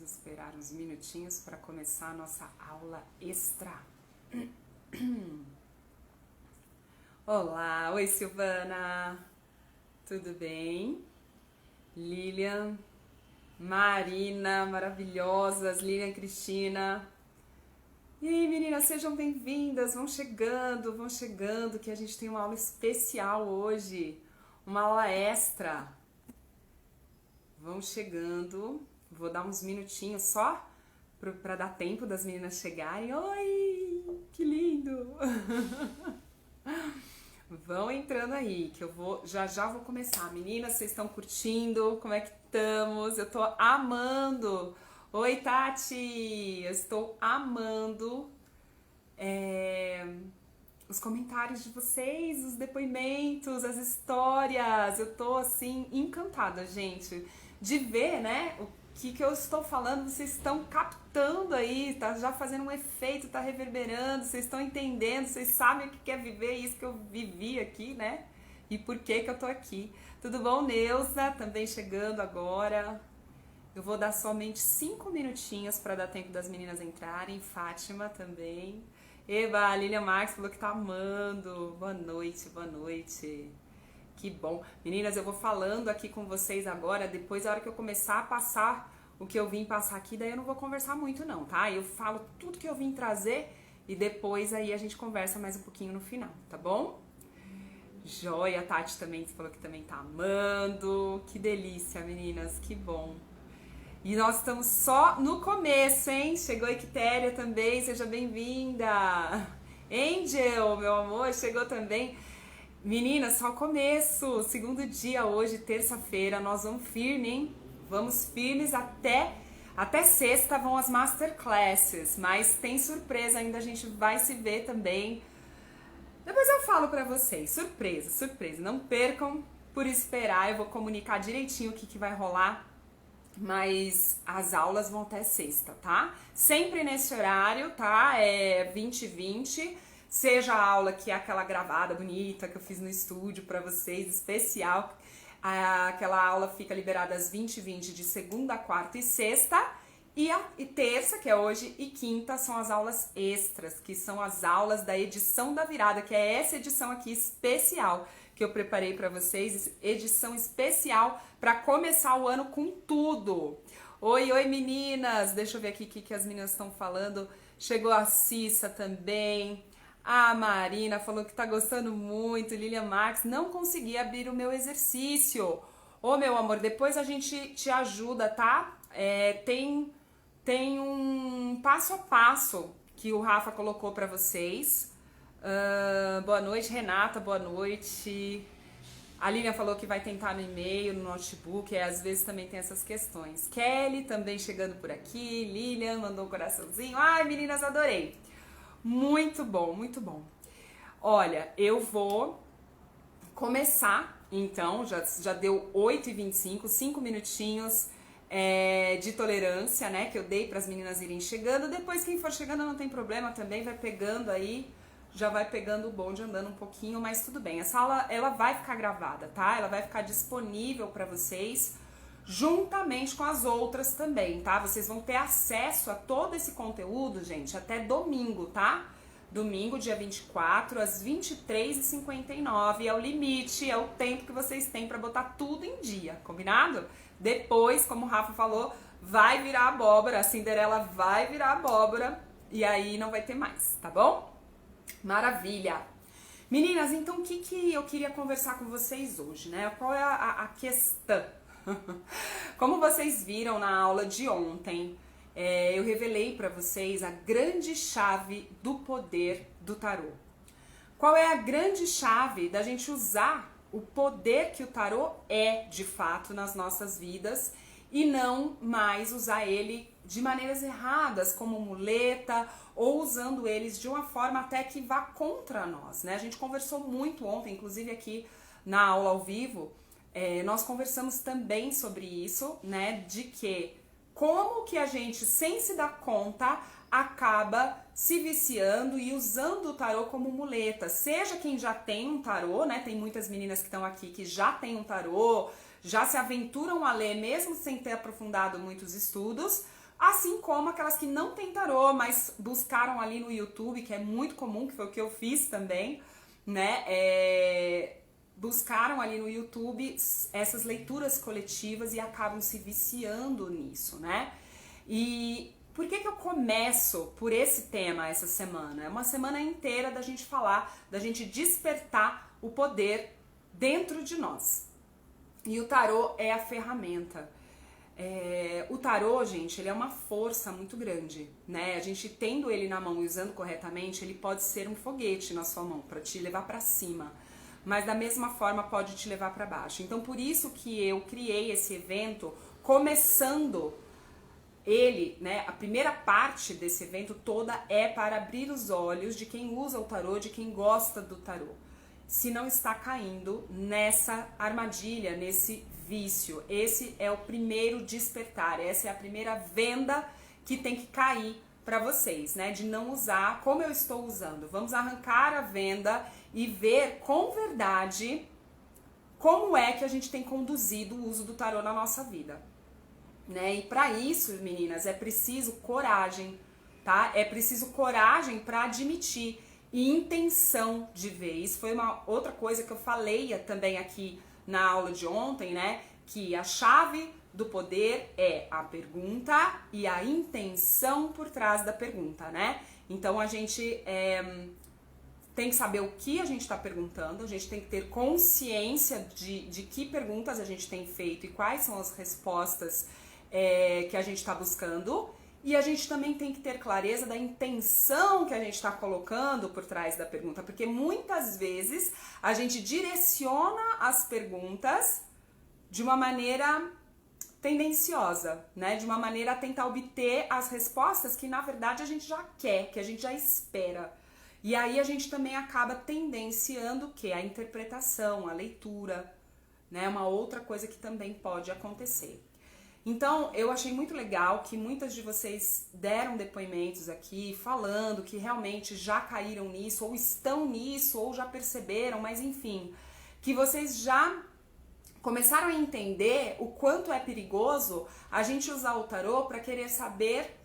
Vamos esperar uns minutinhos para começar a nossa aula extra. Olá, oi Silvana, tudo bem? Lilian, Marina, maravilhosas, Lilian, Cristina. E aí, meninas, sejam bem-vindas, vão chegando, que a gente tem uma aula especial hoje, uma aula extra. Vão chegando, vou dar uns minutinhos só para dar tempo das meninas chegarem. Oi, que lindo! Vão entrando aí, que eu vou já vou começar. Meninas, vocês estão curtindo? Como é que estamos? Eu tô amando! Oi, Tati! Eu estou amando os comentários de vocês, os depoimentos, as histórias. Eu tô, assim, encantada, gente, de ver, né, o que eu estou falando. Vocês estão captando aí, tá já fazendo um efeito, tá reverberando, vocês estão entendendo, vocês sabem o que é viver isso que eu vivi aqui, né? E por que eu tô aqui. Tudo bom, Neuza? Também chegando agora. Eu vou dar somente 5 minutinhos para dar tempo das meninas entrarem. Fátima também. Eba, a Lilian Marques falou que tá amando. Boa noite, boa noite. Que bom. Meninas, eu vou falando aqui com vocês agora. Depois, a hora que eu começar a passar o que eu vim passar aqui, daí eu não vou conversar muito não, tá? Eu falo tudo que eu vim trazer e depois aí a gente conversa mais um pouquinho no final, tá bom? Joia, a Tati também falou que também tá amando. Que delícia, meninas, que bom. E nós estamos só no começo, hein? Chegou a Equitéria também, seja bem-vinda. Angel, meu amor, chegou também. Meninas, só começo. Segundo dia hoje, terça-feira, nós vamos firme, hein? Vamos firmes até sexta, vão as masterclasses. Mas tem surpresa ainda, a gente vai se ver também. Depois eu falo pra vocês. Surpresa, surpresa. Não percam por esperar, eu vou comunicar direitinho o que vai rolar. Mas as aulas vão até sexta, tá? Sempre nesse horário, tá? É 20h20. Seja a aula que é aquela gravada bonita que eu fiz no estúdio pra vocês, especial. Aquela aula fica liberada às 20h20 de segunda, quarta e sexta. E terça, que é hoje, e quinta são as aulas extras, que são as aulas da edição da virada, que é essa edição aqui especial que eu preparei para vocês, edição especial para começar o ano com tudo. Oi, oi meninas, deixa eu ver aqui o que as meninas estão falando. Chegou a Cissa também, a Marina falou que tá gostando muito, Lilian Marques, não consegui abrir o meu exercício. Ô meu amor, depois a gente te ajuda, tá? Tem um passo a passo que o Rafa colocou para vocês. Boa noite, Renata, boa noite. A Lilian falou que vai tentar no e-mail, no notebook, às vezes também tem essas questões. Kelly também chegando por aqui, Lilian mandou um coraçãozinho. Ai, meninas, adorei. Muito bom, muito bom. Olha, eu vou começar, então, já deu 8h25, 5 minutinhos de tolerância, né, que eu dei para as meninas irem chegando. Depois, quem for chegando não tem problema também, vai pegando aí. Já vai pegando o bonde, andando um pouquinho, mas tudo bem. Essa aula, ela vai ficar gravada, tá? Ela vai ficar disponível para vocês, juntamente com as outras também, tá? Vocês vão ter acesso a todo esse conteúdo, gente, até domingo, tá? Domingo, dia 24, às 23h59, é o limite, é o tempo que vocês têm para botar tudo em dia, combinado? Depois, como o Rafa falou, vai virar abóbora, a Cinderela vai virar abóbora, e aí não vai ter mais, tá bom? Maravilha! Meninas, então o que eu queria conversar com vocês hoje, né? Qual é a questão? Como vocês viram na aula de ontem, eu revelei para vocês a grande chave do poder do tarô. Qual é a grande chave da gente usar o poder que o tarô é, de fato, nas nossas vidas e não mais usar ele de maneiras erradas, como muleta, ou usando eles de uma forma até que vá contra nós, né? A gente conversou muito ontem, inclusive aqui na aula ao vivo, nós conversamos também sobre isso, né? De que como que a gente, sem se dar conta, acaba se viciando e usando o tarô como muleta. Seja quem já tem um tarô, né? Tem muitas meninas que estão aqui que já tem um tarô, já se aventuram a ler mesmo sem ter aprofundado muitos estudos, assim como aquelas que não têm tarô, mas buscaram ali no YouTube, que é muito comum, que foi o que eu fiz também, né? Buscaram ali no YouTube essas leituras coletivas e acabam se viciando nisso, né? E por que eu começo por esse tema essa semana? É uma semana inteira da gente falar, da gente despertar o poder dentro de nós. E o tarô é a ferramenta. O tarô, gente, ele é uma força muito grande, né? A gente tendo ele na mão e usando corretamente, ele pode ser um foguete na sua mão para te levar para cima, mas da mesma forma pode te levar para baixo. Então, por isso que eu criei esse evento, começando ele, né? A primeira parte desse evento toda é para abrir os olhos de quem usa o tarô, de quem gosta do tarô, se não está caindo nessa armadilha, nesse vício. Esse é o primeiro despertar, essa é a primeira venda que tem que cair para vocês, né? De não usar como eu estou usando. Vamos arrancar a venda e ver com verdade como é que a gente tem conduzido o uso do tarô na nossa vida, né? E para isso, meninas, é preciso coragem, tá? É preciso coragem para admitir e intenção de ver. Isso foi uma outra coisa que eu falei também aqui na aula de ontem, né? Que a chave do poder é a pergunta e a intenção por trás da pergunta, né? Então a gente tem que saber o que a gente está perguntando, a gente tem que ter consciência de que perguntas a gente tem feito e quais são as respostas que a gente está buscando. E a gente também tem que ter clareza da intenção que a gente está colocando por trás da pergunta, porque muitas vezes a gente direciona as perguntas de uma maneira tendenciosa, né? De uma maneira a tentar obter as respostas que na verdade a gente já quer, que a gente já espera. E aí a gente também acaba tendenciando o quê? A interpretação, a leitura, né? Uma outra coisa que também pode acontecer. Então, eu achei muito legal que muitas de vocês deram depoimentos aqui falando que realmente já caíram nisso, ou estão nisso, ou já perceberam, mas enfim, que vocês já começaram a entender o quanto é perigoso a gente usar o tarô para querer saber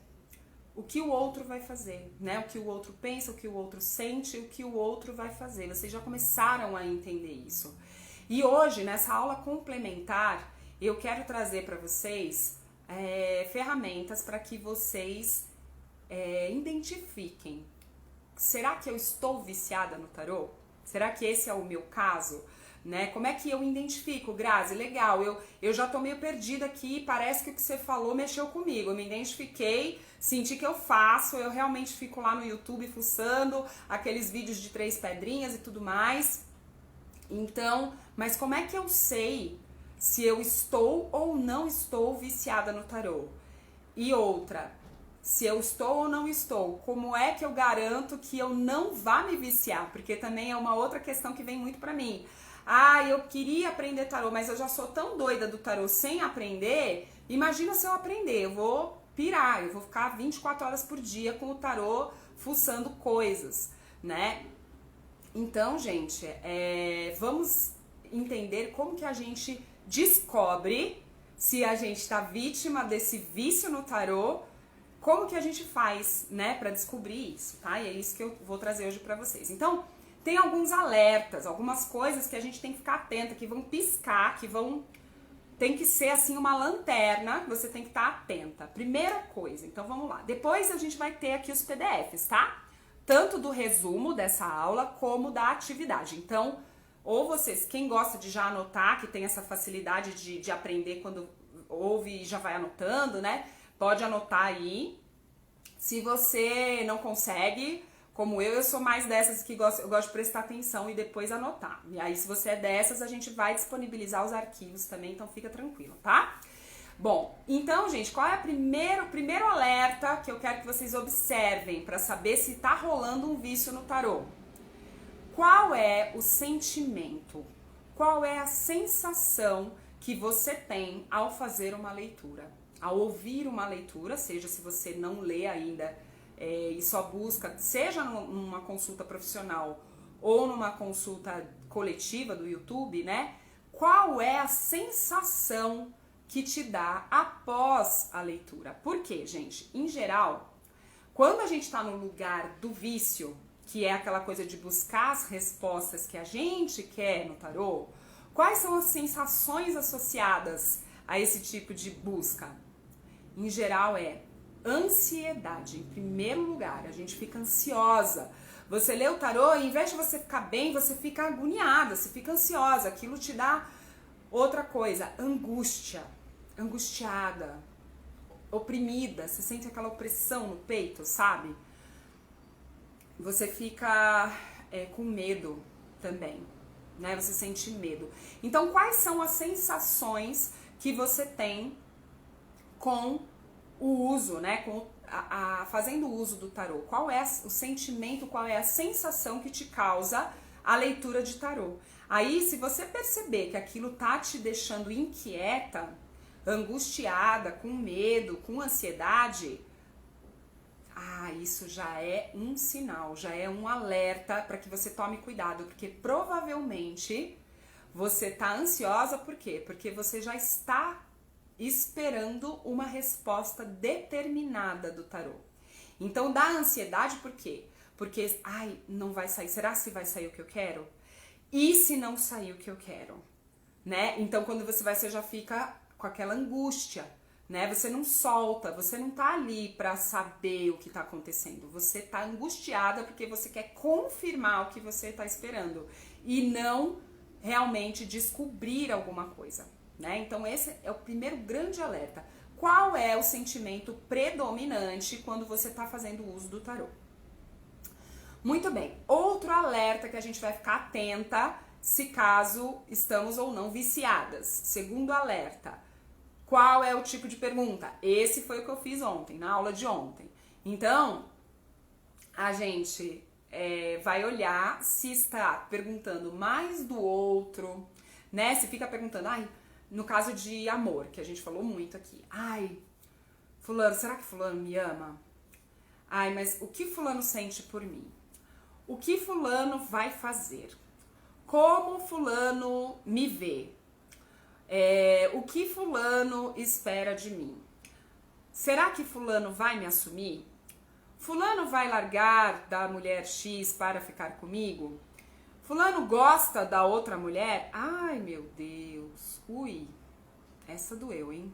o que o outro vai fazer, né? O que o outro pensa, o que o outro sente, o que o outro vai fazer. Vocês já começaram a entender isso. E hoje, nessa aula complementar, eu quero trazer para vocês ferramentas para que vocês identifiquem. Será que eu estou viciada no tarô? Será que esse é o meu caso? Né? Como é que eu identifico, Grazi? Legal, eu já tô meio perdida aqui, parece que o que você falou mexeu comigo. Eu me identifiquei, senti que eu faço, eu realmente fico lá no YouTube fuçando aqueles vídeos de 3 pedrinhas e tudo mais. Então, mas como é que eu sei se eu estou ou não estou viciada no tarô? E outra, se eu estou ou não estou, como é que eu garanto que eu não vá me viciar? Porque também é uma outra questão que vem muito pra mim. Ah, eu queria aprender tarô, mas eu já sou tão doida do tarô sem aprender. Imagina se eu aprender, eu vou pirar, eu vou ficar 24 horas por dia com o tarô fuçando coisas, né? Então, gente, vamos entender como que a gente descobre se a gente está vítima desse vício no tarô, como que a gente faz, né, para descobrir isso, tá? E é isso que eu vou trazer hoje para vocês. Então, tem alguns alertas, algumas coisas que a gente tem que ficar atenta, que vão piscar, tem que ser assim uma lanterna, você tem que estar atenta. Primeira coisa, então vamos lá. Depois a gente vai ter aqui os PDFs, tá? Tanto do resumo dessa aula como da atividade. Então, ou vocês, quem gosta de já anotar, que tem essa facilidade de aprender quando ouve e já vai anotando, né? Pode anotar aí. Se você não consegue, como eu sou mais dessas que eu gosto de prestar atenção e depois anotar. E aí, se você é dessas, a gente vai disponibilizar os arquivos também, então fica tranquilo, tá? Bom, então, gente, qual é o primeiro alerta que eu quero que vocês observem para saber se tá rolando um vício no tarô? Qual é o sentimento? Qual é a sensação que você tem ao fazer uma leitura? Ao ouvir uma leitura, seja se você não lê ainda e só busca, seja numa consulta profissional ou numa consulta coletiva do YouTube, né? Qual é a sensação que te dá após a leitura. Por quê, gente? Em geral, quando a gente está no lugar do vício, que é aquela coisa de buscar as respostas que a gente quer no tarô, quais são as sensações associadas a esse tipo de busca? Em geral é ansiedade, em primeiro lugar. A gente fica ansiosa. Você lê o tarô e, em vez de você ficar bem, você fica agoniada, você fica ansiosa. Aquilo te dá outra coisa, angústia, angustiada, oprimida. Você sente aquela opressão no peito, sabe? Você fica com medo também, né? Você sente medo. Então, quais são as sensações que você tem com o uso, né? Com fazendo uso do tarô? Qual é o sentimento, qual é a sensação que te causa a leitura de tarô? Aí, se você perceber que aquilo tá te deixando inquieta, angustiada, com medo, com ansiedade, isso já é um sinal, já é um alerta para que você tome cuidado, porque provavelmente você tá ansiosa, por quê? Porque você já está esperando uma resposta determinada do tarô. Então dá ansiedade por quê? Porque, não vai sair, será se vai sair o que eu quero? E se não sair o que eu quero? Né? Então quando você vai, você já fica com aquela angústia, né? Você não solta, você não tá ali pra saber o que tá acontecendo. Você tá angustiada porque você quer confirmar o que você tá esperando e não realmente descobrir alguma coisa, né? Então esse é o primeiro grande alerta. Qual é o sentimento predominante quando você tá fazendo uso do tarô? Muito bem. Outro alerta que a gente vai ficar atenta se caso estamos ou não viciadas. Segundo alerta. Qual é o tipo de pergunta? Esse foi o que eu fiz ontem, na aula de ontem. Então, a gente vai olhar se está perguntando mais do outro, né? Se fica perguntando, no caso de amor, que a gente falou muito aqui. Fulano, será que fulano me ama? Mas o que fulano sente por mim? O que fulano vai fazer? Como fulano me vê? O que fulano espera de mim? Será que fulano vai me assumir? Fulano vai largar da mulher X para ficar comigo? Fulano gosta da outra mulher? Ai, meu Deus. Ui, essa doeu, hein?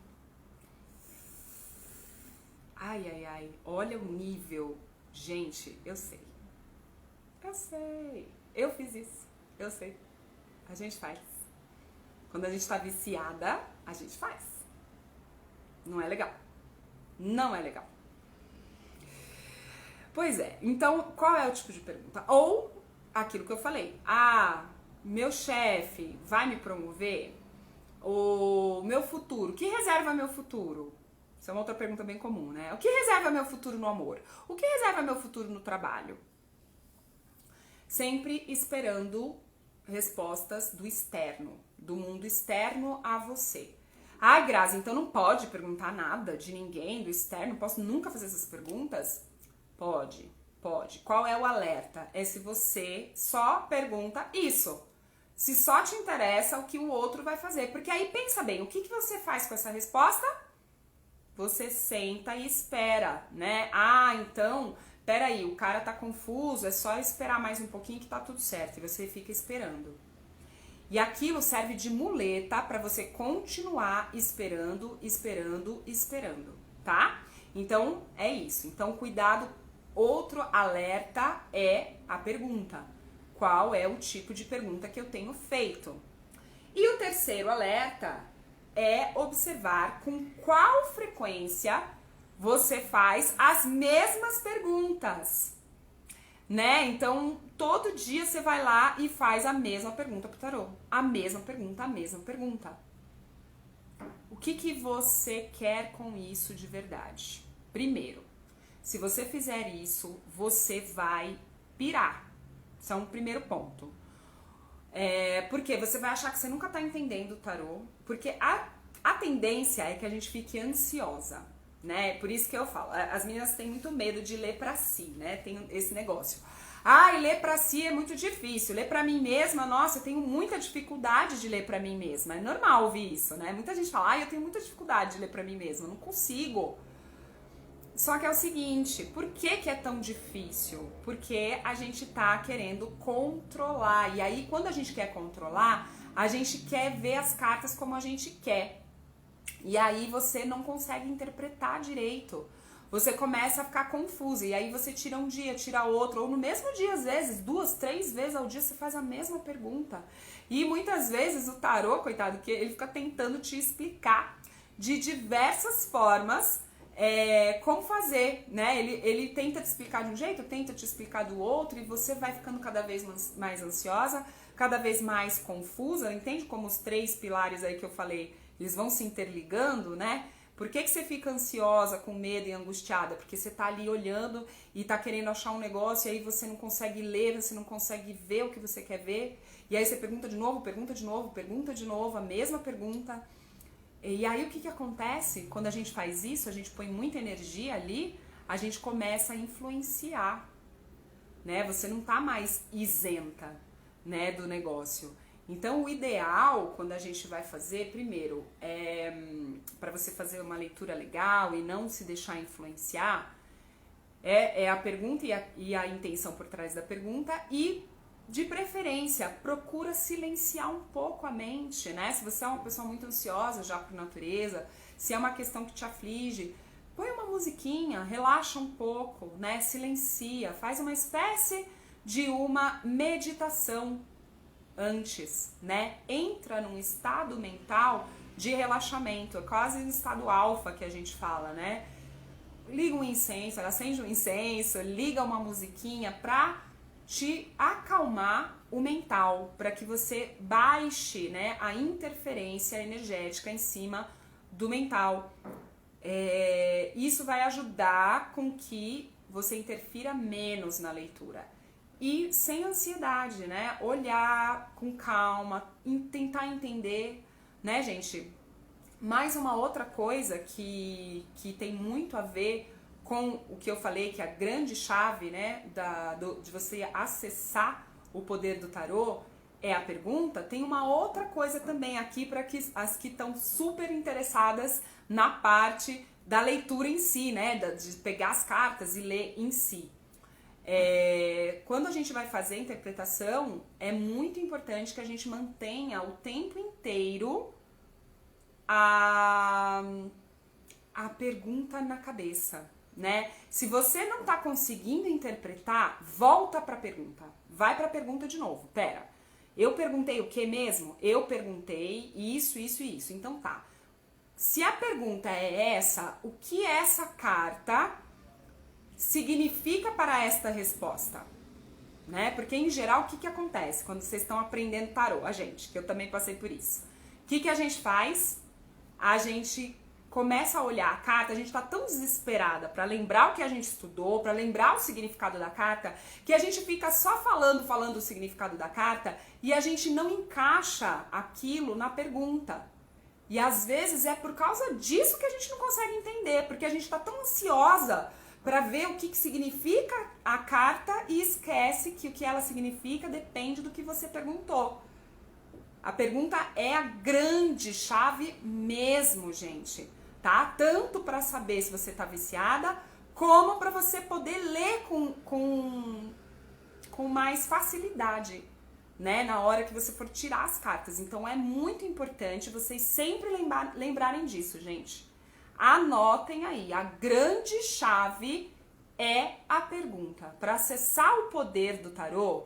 Olha o nível. Gente, eu sei. Eu fiz isso. Eu sei. A gente faz. Quando a gente tá viciada, a gente faz. Não é legal. Não é legal. Pois é. Então, qual é o tipo de pergunta? Ou aquilo que eu falei. Meu chefe vai me promover? O meu futuro. O que reserva meu futuro? Isso é uma outra pergunta bem comum, né? O que reserva meu futuro no amor? O que reserva meu futuro no trabalho? Sempre esperando respostas do externo, do mundo externo a você. Grazi, então não pode perguntar nada de ninguém, do externo? Posso nunca fazer essas perguntas? Pode. Qual é o alerta? É se você só pergunta isso. Se só te interessa o que o outro vai fazer. Porque aí pensa bem, o que você faz com essa resposta? Você senta e espera, né? Então... Peraí, o cara tá confuso, é só esperar mais um pouquinho que tá tudo certo. E você fica esperando. E aquilo serve de muleta pra você continuar esperando, tá? Então, é isso. Então, cuidado. Outro alerta é a pergunta. Qual é o tipo de pergunta que eu tenho feito? E o terceiro alerta é observar com qual frequência você faz as mesmas perguntas, né? Então, todo dia você vai lá e faz a mesma pergunta pro tarô. A mesma pergunta. O que você quer com isso de verdade? Primeiro, se você fizer isso, você vai pirar. Esse é um primeiro ponto. Porque você vai achar que você nunca tá entendendo o tarô. Porque a tendência é que a gente fique ansiosa, né? Por isso que eu falo, as meninas têm muito medo de ler pra si, né? Tem esse negócio. Ai, ler pra si é muito difícil. Ler pra mim mesma, nossa, eu tenho muita dificuldade de ler pra mim mesma. É normal ouvir isso, né? Muita gente fala, ai, eu tenho muita dificuldade de ler pra mim mesma. Eu não consigo. Só que é o seguinte, por que é tão difícil? Porque a gente tá querendo controlar. E aí, quando a gente quer controlar, a gente quer ver as cartas como a gente quer. E aí você não consegue interpretar direito. Você começa a ficar confusa. E aí você tira um dia, tira outro. Ou no mesmo dia, às vezes, 2, 3 vezes ao dia, você faz a mesma pergunta. E muitas vezes o tarô, coitado, que ele fica tentando te explicar de diversas formas como fazer, né? Ele tenta te explicar de um jeito, tenta te explicar do outro, e você vai ficando cada vez mais ansiosa, cada vez mais confusa. Entende como os 3 pilares aí que eu falei, eles vão se interligando, né? Por que você fica ansiosa, com medo e angustiada? Porque você tá ali olhando e tá querendo achar um negócio, e aí você não consegue ler, você não consegue ver o que você quer ver, e aí você pergunta de novo, pergunta de novo, pergunta de novo, a mesma pergunta. E aí o que acontece? Quando a gente faz isso, a gente põe muita energia ali, a gente começa a influenciar, né? Você não tá mais isenta, né, do negócio. Então o ideal, quando a gente vai fazer, primeiro, para você fazer uma leitura legal e não se deixar influenciar, é a pergunta e a intenção por trás da pergunta, e de preferência, procura silenciar um pouco a mente, né? Se você é uma pessoa muito ansiosa já por natureza, se é uma questão que te aflige, põe uma musiquinha, relaxa um pouco, né? Silencia, faz uma espécie de uma meditação antes, né? Entra num estado mental de relaxamento, é quase um estado alfa que a gente fala, né? Liga um incenso, acende um incenso, liga uma musiquinha pra te acalmar o mental, para que você baixe, né, a interferência energética em cima do mental. Isso vai ajudar com que você interfira menos na leitura. E sem ansiedade, né? Olhar com calma, tentar entender, né, gente? Mais uma outra coisa que tem muito a ver com o que eu falei, que é a grande chave, né, de você acessar o poder do tarô, é a pergunta. Tem uma outra coisa também aqui para as que estão super interessadas na parte da leitura em si, né, de pegar as cartas e ler em si. Quando a gente vai fazer a interpretação, é muito importante que a gente mantenha o tempo inteiro a pergunta na cabeça, né? Se você não tá conseguindo interpretar, volta pra pergunta. Vai pra pergunta de novo. Pera, eu perguntei o que mesmo? Eu perguntei isso, isso e isso. Então tá. Se a pergunta é essa, o que essa carta significa para esta resposta? Né? Porque em geral, o que acontece quando vocês estão aprendendo tarô? A gente, que eu também passei por isso. O que a gente faz? A gente começa a olhar a carta, a gente tá tão desesperada para lembrar o que a gente estudou, para lembrar o significado da carta, que a gente fica só falando o significado da carta, e a gente não encaixa aquilo na pergunta. E às vezes é por causa disso que a gente não consegue entender, porque a gente tá tão ansiosa para ver o que significa a carta e esquece que o que ela significa depende do que você perguntou. A pergunta é a grande chave mesmo, gente, tá? Tanto para saber se você tá viciada, como para você poder ler com mais facilidade, né? Na hora que você for tirar as cartas. Então é muito importante vocês sempre lembrarem disso, gente. Anotem aí, a grande chave é a pergunta. Para acessar o poder do tarô,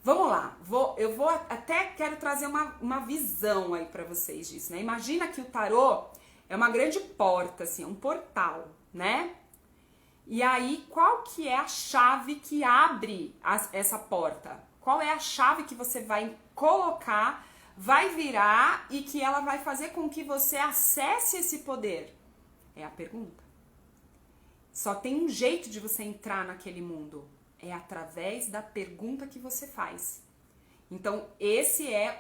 vamos lá, eu vou até quero trazer uma visão aí pra vocês disso, né? Imagina que o tarô é uma grande porta, assim, um portal, né? E aí, qual que é a chave que abre essa porta? Qual é a chave que você vai colocar, vai virar e que ela vai fazer com que você acesse esse poder? É a pergunta. Só tem um jeito de você entrar naquele mundo. É através da pergunta que você faz. Então, essa é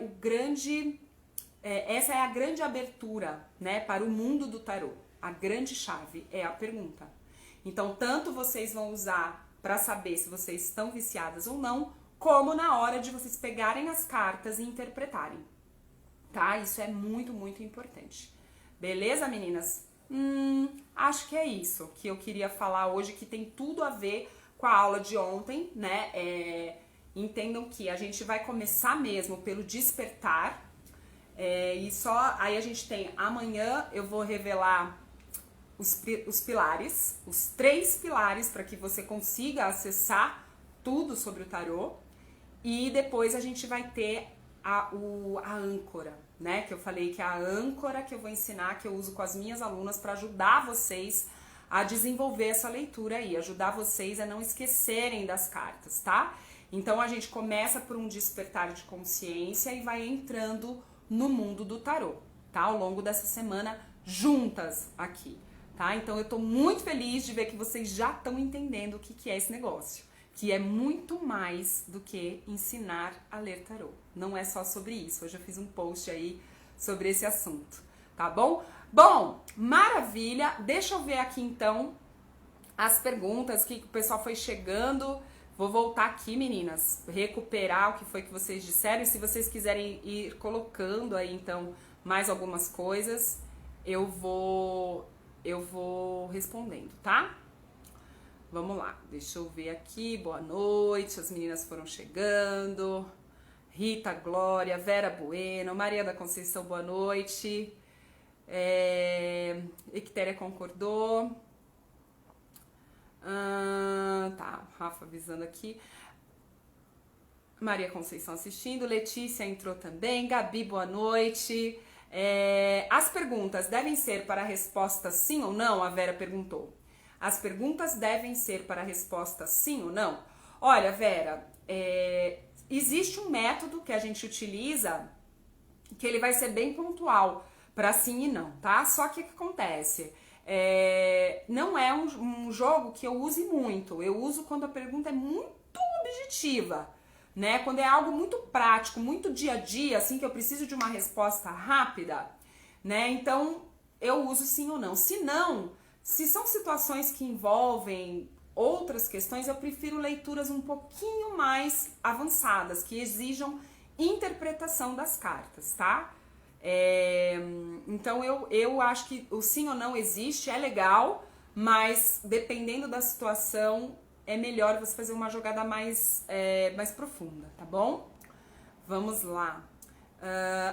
a grande abertura, né, para o mundo do tarô. A grande chave é a pergunta. Então, tanto vocês vão usar para saber se vocês estão viciadas ou não, como na hora de vocês pegarem as cartas e interpretarem, tá? Isso é muito, muito importante. Beleza, meninas? Acho que é isso que eu queria falar hoje, que tem tudo a ver com a aula de ontem, né? Entendam que a gente vai começar mesmo pelo despertar, e só aí a gente tem, amanhã eu vou revelar os pilares, os 3 pilares para que você consiga acessar tudo sobre o tarô, e depois a gente vai ter a âncora, né? Que eu falei que é a âncora que eu vou ensinar, que eu uso com as minhas alunas para ajudar vocês a desenvolver essa leitura aí, ajudar vocês a não esquecerem das cartas, tá? Então a gente começa por um despertar de consciência e vai entrando no mundo do tarô, tá? Ao longo dessa semana, juntas aqui, tá? Então eu tô muito feliz de ver que vocês já estão entendendo o que é esse negócio, que é muito mais do que ensinar a ler tarô. Não é só sobre isso. Hoje eu fiz um post aí sobre esse assunto, tá bom? Bom, maravilha. Deixa eu ver aqui então as perguntas que o pessoal foi chegando. Vou voltar aqui, meninas, recuperar o que foi que vocês disseram. E se vocês quiserem ir colocando aí então mais algumas coisas, eu vou respondendo, tá? Vamos lá, deixa eu ver aqui, boa noite, as meninas foram chegando, Rita Glória, Vera Bueno, Maria da Conceição, boa noite, Ectéria concordou, tá, Rafa avisando aqui, Maria Conceição assistindo, Letícia entrou também, Gabi, boa noite, as perguntas devem ser para a resposta sim ou não? A Vera perguntou. As perguntas devem ser para a resposta sim ou não? Olha, Vera, existe um método que a gente utiliza que ele vai ser bem pontual para sim e não, tá? Só que o que acontece? Não é um jogo que eu use muito. Eu uso quando a pergunta é muito objetiva, né? Quando é algo muito prático, muito dia a dia, assim, que eu preciso de uma resposta rápida, né? Então, eu uso sim ou não. Se não, se são situações que envolvem outras questões, eu prefiro leituras um pouquinho mais avançadas, que exijam interpretação das cartas, tá? Então eu acho que o sim ou não existe, é legal, mas dependendo da situação, é melhor você fazer uma jogada mais profunda, tá bom? Vamos lá.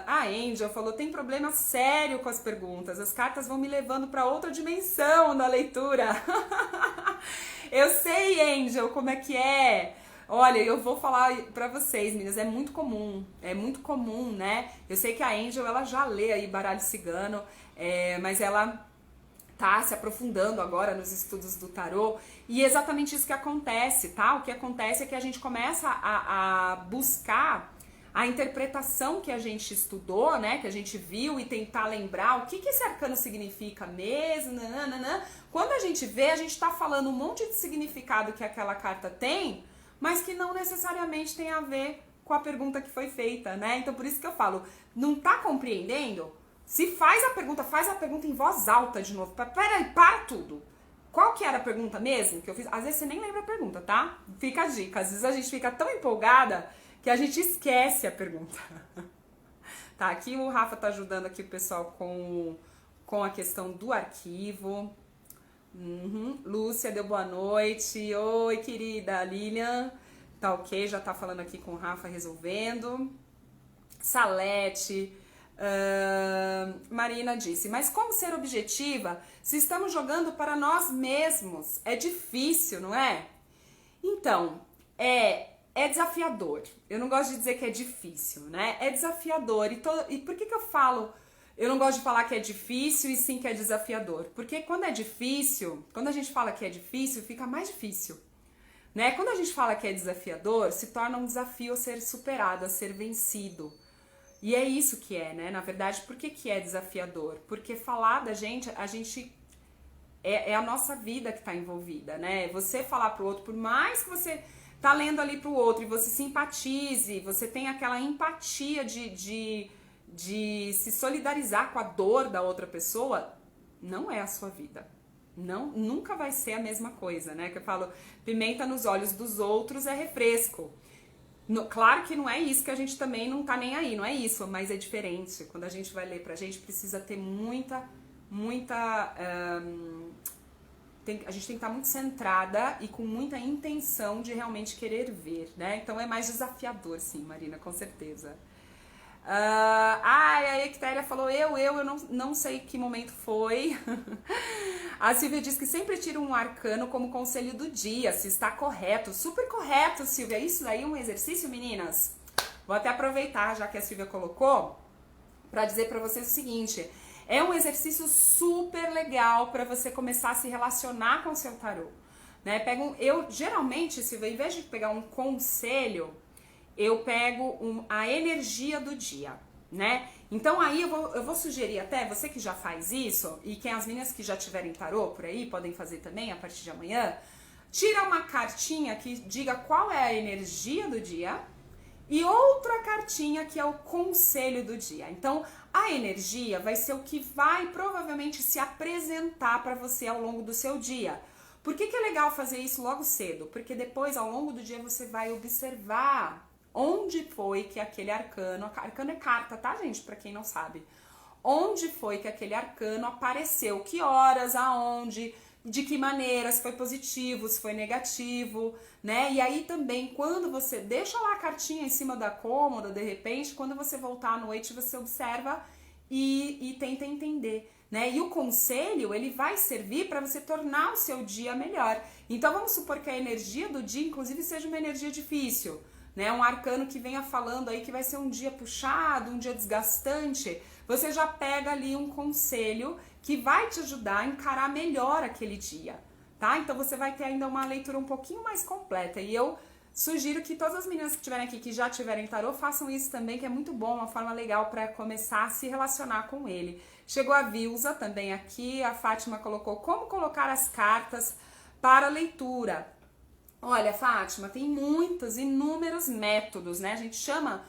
A Angel falou, tem problema sério com as perguntas, as cartas vão me levando para outra dimensão na leitura. Eu sei, Angel, como é que é. Olha, eu vou falar pra vocês, meninas, é muito comum, né? Eu sei que a Angel, ela já lê aí baralho cigano, mas ela tá se aprofundando agora nos estudos do tarô, e é exatamente isso que acontece, tá? O que acontece é que a gente começa a buscar a interpretação que a gente estudou, né, que a gente viu, e tentar lembrar o que esse arcano significa mesmo, nananana. Quando a gente vê, a gente tá falando um monte de significado que aquela carta tem, mas que não necessariamente tem a ver com a pergunta que foi feita, né? Então por isso que eu falo, não tá compreendendo? Se faz a pergunta em voz alta de novo. Peraí, para tudo. Qual que era a pergunta mesmo que eu fiz? Às vezes você nem lembra a pergunta, tá? Fica a dica. Às vezes a gente fica tão empolgada que a gente esquece a pergunta. Tá, aqui o Rafa tá ajudando aqui o pessoal com a questão do arquivo. Lúcia deu boa noite. Oi, querida. Lilian, tá ok, já tá falando aqui com o Rafa resolvendo. Salete. Marina disse, mas como ser objetiva se estamos jogando para nós mesmos? É difícil, não é? Então, é desafiador. Eu não gosto de dizer que é difícil, né? É desafiador. E por que eu falo? Eu não gosto de falar que é difícil e sim que é desafiador. Porque quando é difícil, quando a gente fala que é difícil, fica mais difícil, né? Quando a gente fala que é desafiador, se torna um desafio a ser superado, a ser vencido. E é isso que é, né? Na verdade, por que é desafiador? Porque falar da gente, é a nossa vida que tá envolvida, né? Você falar pro outro, por mais que você tá lendo ali pro outro e você simpatize, você tem aquela empatia de se solidarizar com a dor da outra pessoa, não é a sua vida, Não, nunca vai ser a mesma coisa, né? Que eu falo, pimenta nos olhos dos outros é refresco. Claro que não é isso, que a gente também não tá nem aí, não é isso, mas é diferente. Quando a gente vai ler pra gente, precisa ter muita a gente tem que estar muito centrada e com muita intenção de realmente querer ver, né? Então é mais desafiador, sim, Marina, com certeza. A Ectéria falou, eu não sei que momento foi. A Silvia diz que sempre tira um arcano como conselho do dia, se está correto. Super correto, Silvia. Isso daí é um exercício, meninas? Vou até aproveitar, já que a Silvia colocou, para dizer para vocês o seguinte: é um exercício super legal para você começar a se relacionar com o seu tarô, né? Eu geralmente, Silvia, em vez de pegar um conselho, eu pego a energia do dia, né? Então aí eu vou sugerir até, você que já faz isso, e as meninas que já tiverem tarô por aí, podem fazer também a partir de amanhã, tira uma cartinha que diga qual é a energia do dia e outra cartinha que é o conselho do dia. Então a energia vai ser o que vai provavelmente se apresentar para você ao longo do seu dia. Por que é legal fazer isso logo cedo? Porque depois, ao longo do dia, você vai observar onde foi que aquele arcano é carta, tá, gente? Pra quem não sabe. Onde foi que aquele arcano apareceu, que horas, aonde, de que maneira, se foi positivo, se foi negativo, né? E aí também, quando você deixa lá a cartinha em cima da cômoda, de repente, quando você voltar à noite, você observa e tenta entender, né? E o conselho, ele vai servir para você tornar o seu dia melhor. Então, vamos supor que a energia do dia, inclusive, seja uma energia difícil, né? Um arcano que venha falando aí que vai ser um dia puxado, um dia desgastante, você já pega ali um conselho que vai te ajudar a encarar melhor aquele dia, tá? Então você vai ter ainda uma leitura um pouquinho mais completa, e eu sugiro que todas as meninas que estiverem aqui, que já tiverem tarô, façam isso também, que é muito bom, uma forma legal para começar a se relacionar com ele. Chegou a Vilza também aqui, a Fátima colocou como colocar as cartas para leitura. Olha, Fátima, tem inúmeros métodos, né? A gente chama,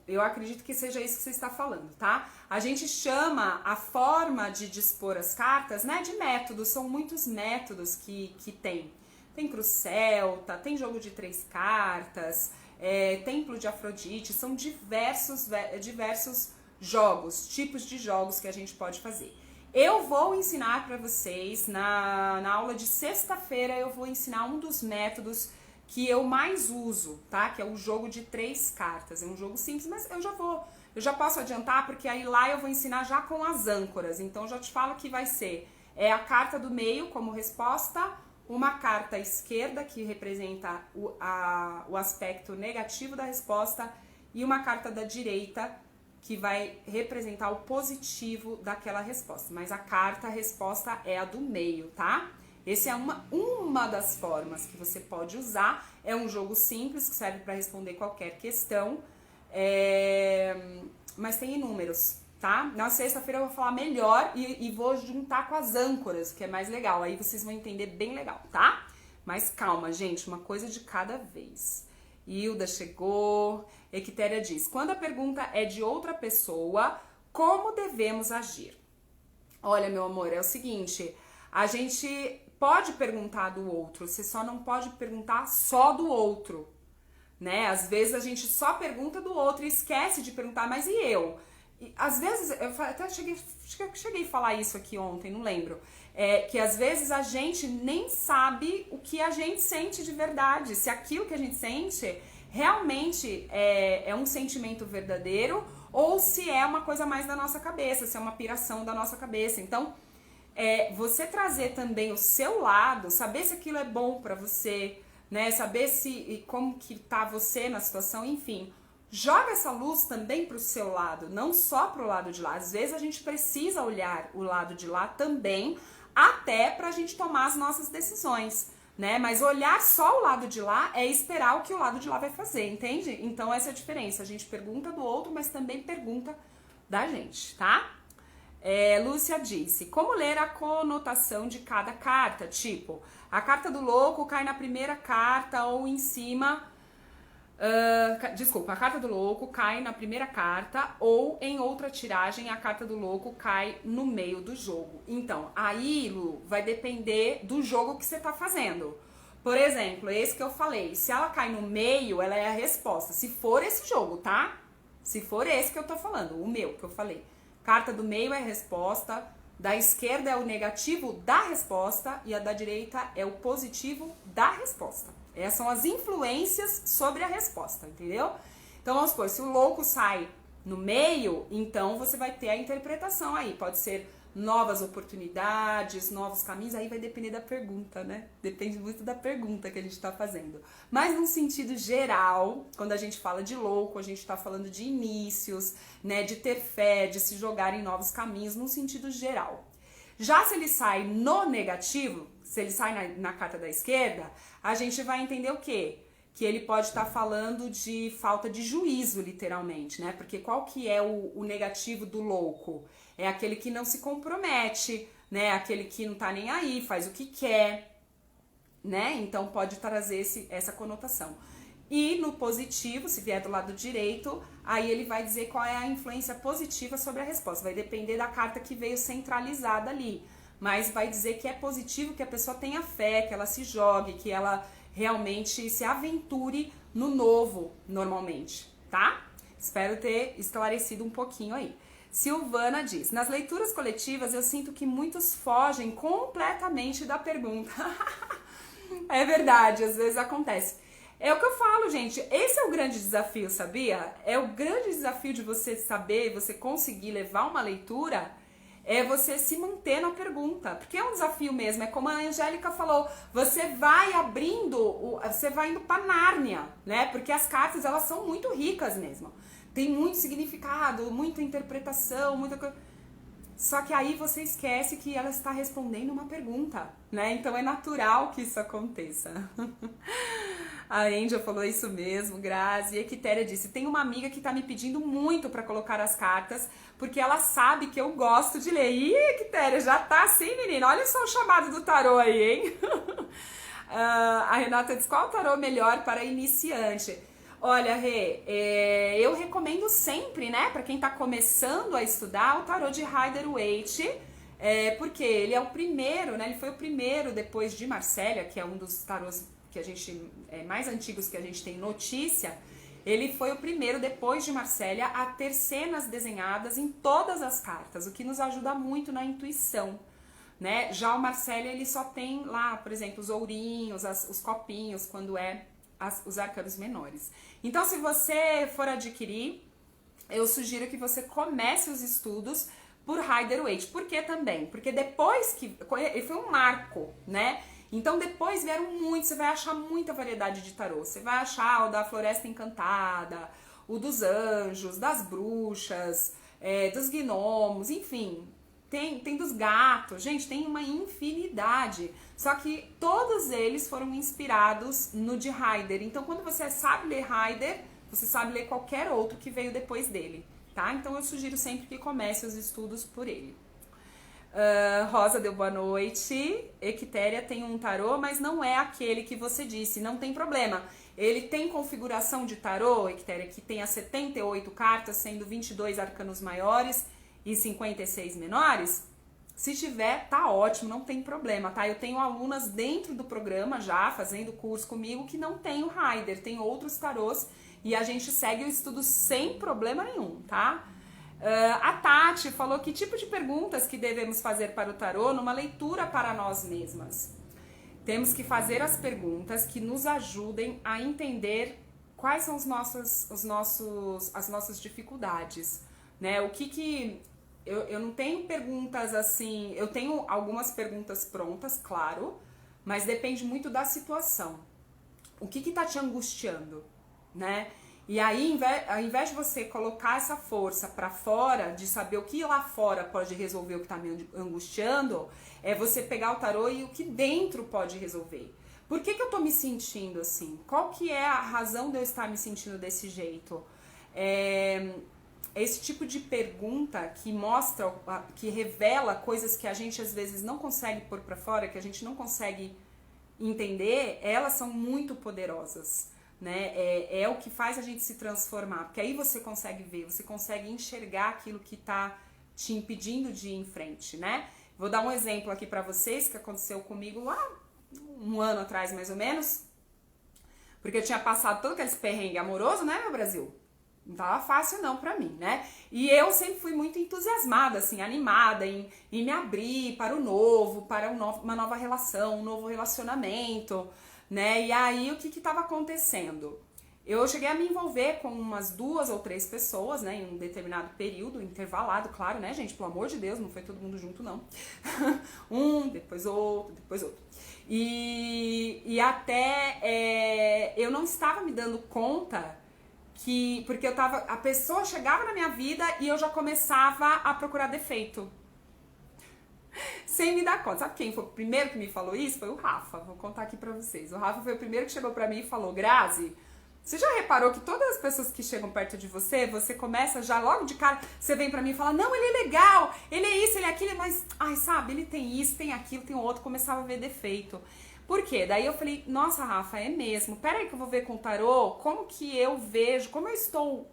eu acredito que seja isso que você está falando, tá? A gente chama a forma de dispor as cartas, né, de métodos. São muitos métodos que tem. Tem cruz celta, tem jogo de 3 cartas, templo de Afrodite, são diversos jogos, tipos de jogos que a gente pode fazer. Eu vou ensinar para vocês, na aula de sexta-feira, eu vou ensinar um dos métodos que eu mais uso, tá? Que é o jogo de 3 cartas. É um jogo simples, mas eu já posso adiantar, porque aí lá eu vou ensinar já com as âncoras. Então eu já te falo que vai ser a carta do meio como resposta, uma carta esquerda que representa o aspecto negativo da resposta e uma carta da direita que vai representar o positivo daquela resposta. Mas a resposta é a do meio, tá? Essa é uma das formas que você pode usar. É um jogo simples que serve para responder qualquer questão, mas tem inúmeros, tá? Na sexta-feira eu vou falar melhor e vou juntar com as âncoras, que é mais legal. Aí vocês vão entender bem legal, tá? Mas calma, gente, uma coisa de cada vez. Hilda chegou. Ectéria diz: quando a pergunta é de outra pessoa, como devemos agir? Olha, meu amor, é o seguinte, a gente pode perguntar do outro, você só não pode perguntar só do outro, né? Às vezes a gente só pergunta do outro e esquece de perguntar, mas e eu? E, às vezes, eu até cheguei a falar isso aqui ontem, não lembro, que às vezes a gente nem sabe o que a gente sente de verdade, se aquilo que a gente sente realmente é um sentimento verdadeiro ou se é uma coisa mais da nossa cabeça, se é uma piração da nossa cabeça. Então, você trazer também o seu lado, saber se aquilo é bom pra você, né? Saber como que tá você na situação, enfim. Joga essa luz também pro seu lado, não só pro lado de lá. Às vezes a gente precisa olhar o lado de lá também, até pra gente tomar as nossas decisões, né? Mas olhar só o lado de lá é esperar o que o lado de lá vai fazer, entende? Então essa é a diferença. A gente pergunta do outro, mas também pergunta da gente, tá? Lúcia disse: como ler a conotação de cada carta? Tipo, a carta do louco cai na primeira carta ou em cima Desculpa, a carta do louco cai na primeira carta ou em outra tiragem a carta do louco cai no meio do jogo. Então, aí, Lu, vai depender do jogo que você tá fazendo. Por exemplo, esse que eu falei, se ela cai no meio, ela é a resposta. Se for esse jogo, tá? Se for esse que eu tô falando, o meu que eu falei. Carta do meio é a resposta, da esquerda é o negativo da resposta e a da direita é o positivo da resposta. Essas são as influências sobre a resposta, entendeu? Então, vamos supor, se o louco sai no meio, então você vai ter a interpretação aí. Pode ser novas oportunidades, novos caminhos, aí vai depender da pergunta, né? Depende muito da pergunta que a gente tá fazendo. Mas num sentido geral, quando a gente fala de louco, a gente tá falando de inícios, né? De ter fé, de se jogar em novos caminhos, num sentido geral. Já se ele sai no negativo, se ele sai na carta da esquerda, a gente vai entender o quê? Que ele pode estar falando de falta de juízo, literalmente, né? Porque qual que é o negativo do louco? É aquele que não se compromete, né? Aquele que não tá nem aí, faz o que quer, né? Então pode trazer essa conotação. E no positivo, se vier do lado direito, aí ele vai dizer qual é a influência positiva sobre a resposta. Vai depender da carta que veio centralizada ali. Mas vai dizer que é positivo que a pessoa tenha fé, que ela se jogue, que ela realmente se aventure no novo, normalmente, tá? Espero ter esclarecido um pouquinho aí. Silvana diz, nas leituras coletivas eu sinto que muitos fogem completamente da pergunta. É verdade, às vezes acontece. É o que eu falo, gente, esse é o grande desafio, sabia? É o grande desafio de você saber, você conseguir levar uma leitura, é você se manter na pergunta, porque é um desafio mesmo, é como a Angélica falou, você vai abrindo, você vai indo pra Nárnia, né? Porque as cartas, elas são muito ricas mesmo, tem muito significado, muita interpretação, muita coisa. Só que aí você esquece que ela está respondendo uma pergunta, né? Então é natural que isso aconteça. A Angel falou isso mesmo, Grazi. E a Quitéria disse, tem uma amiga que tá me pedindo muito pra colocar as cartas, porque ela sabe que eu gosto de ler. Ih, Quitéria, já tá assim, menina. Olha só o chamado do tarô aí, hein? A Renata diz, qual tarô melhor para iniciante? Olha, Rê, eu recomendo sempre, né, pra quem tá começando a estudar, o tarô de Rider-Waite, porque ele é o primeiro, né, ele foi o primeiro depois de Marsella, que é um dos tarôs que a gente, mais antigos que a gente tem notícia, ele foi o primeiro depois de Marsella a ter cenas desenhadas em todas as cartas, o que nos ajuda muito na intuição, né? Já o Marsella, ele só tem lá, por exemplo, os ourinhos, os copinhos, quando os arcanos menores. Então, se você for adquirir, eu sugiro que você comece os estudos por Rider-Waite. Por que também? Porque depois que... ele foi um marco, né? Então depois vieram muitos, você vai achar muita variedade de tarô. Você vai achar o da Floresta Encantada, o dos anjos, das bruxas, dos gnomos, enfim. Tem dos gatos, gente, tem uma infinidade. Só que todos eles foram inspirados no de Rider. Então quando você sabe ler Rider, você sabe ler qualquer outro que veio depois dele, tá? Então eu sugiro sempre que comece os estudos por ele. Rosa deu boa noite. Equitéria tem um tarô, mas não é aquele que você disse. Não tem problema. Ele tem configuração de tarô, Equitéria, que tem as 78 cartas, sendo 22 arcanos maiores e 56 menores. Se tiver, tá ótimo, não tem problema, tá? Eu tenho alunas dentro do programa já, fazendo curso comigo, que não tem o Rider, tem outros tarôs e a gente segue o estudo sem problema nenhum, tá? A Tati falou que tipo de perguntas que devemos fazer para o tarô numa leitura para nós mesmas. Temos que fazer as perguntas que nos ajudem a entender quais são as nossas dificuldades, né? Eu não tenho perguntas assim, eu tenho algumas perguntas prontas, claro, mas depende muito da situação. O que tá te angustiando, né? E aí, ao invés de você colocar essa força pra fora, de saber o que lá fora pode resolver o que tá me angustiando, é você pegar o tarô e o que dentro pode resolver. Por que eu tô me sentindo assim? Qual que é a razão de eu estar me sentindo desse jeito? Esse tipo de pergunta que mostra, que revela coisas que a gente às vezes não consegue pôr pra fora, que a gente não consegue entender, elas são muito poderosas. né? É o que faz a gente se transformar, porque aí você consegue ver, você consegue enxergar aquilo que tá te impedindo de ir em frente, né? Vou dar um exemplo aqui pra vocês que aconteceu comigo lá um ano atrás, mais ou menos, porque eu tinha passado todo aquele perrengue amoroso, né, meu Brasil? Não tava fácil não pra mim, né? E eu sempre fui muito entusiasmada, assim, animada em me abrir para o novo, para uma nova relação, um novo relacionamento, né? E aí, o que tava acontecendo? Eu cheguei a me envolver com umas 2 ou 3 pessoas, né, em um determinado período, intervalado, claro, né, gente? Pelo amor de Deus, não foi todo mundo junto, não. Depois outro, depois outro. E até eu não estava me dando conta porque a pessoa chegava na minha vida e eu já começava a procurar defeito. Sem me dar conta. Sabe quem foi o primeiro que me falou isso? Foi o Rafa. Vou contar aqui pra vocês. O Rafa foi o primeiro que chegou pra mim e falou: Grazi, você já reparou que todas as pessoas que chegam perto de você, você começa já logo de cara, você vem pra mim e fala: não, ele é legal, ele é isso, ele é aquilo, mas, ai, sabe, ele tem isso, tem aquilo, tem outro, começava a ver defeito. Por quê? Daí eu falei: nossa, Rafa, é mesmo, peraí que eu vou ver com o tarô, como que eu vejo, como eu estou,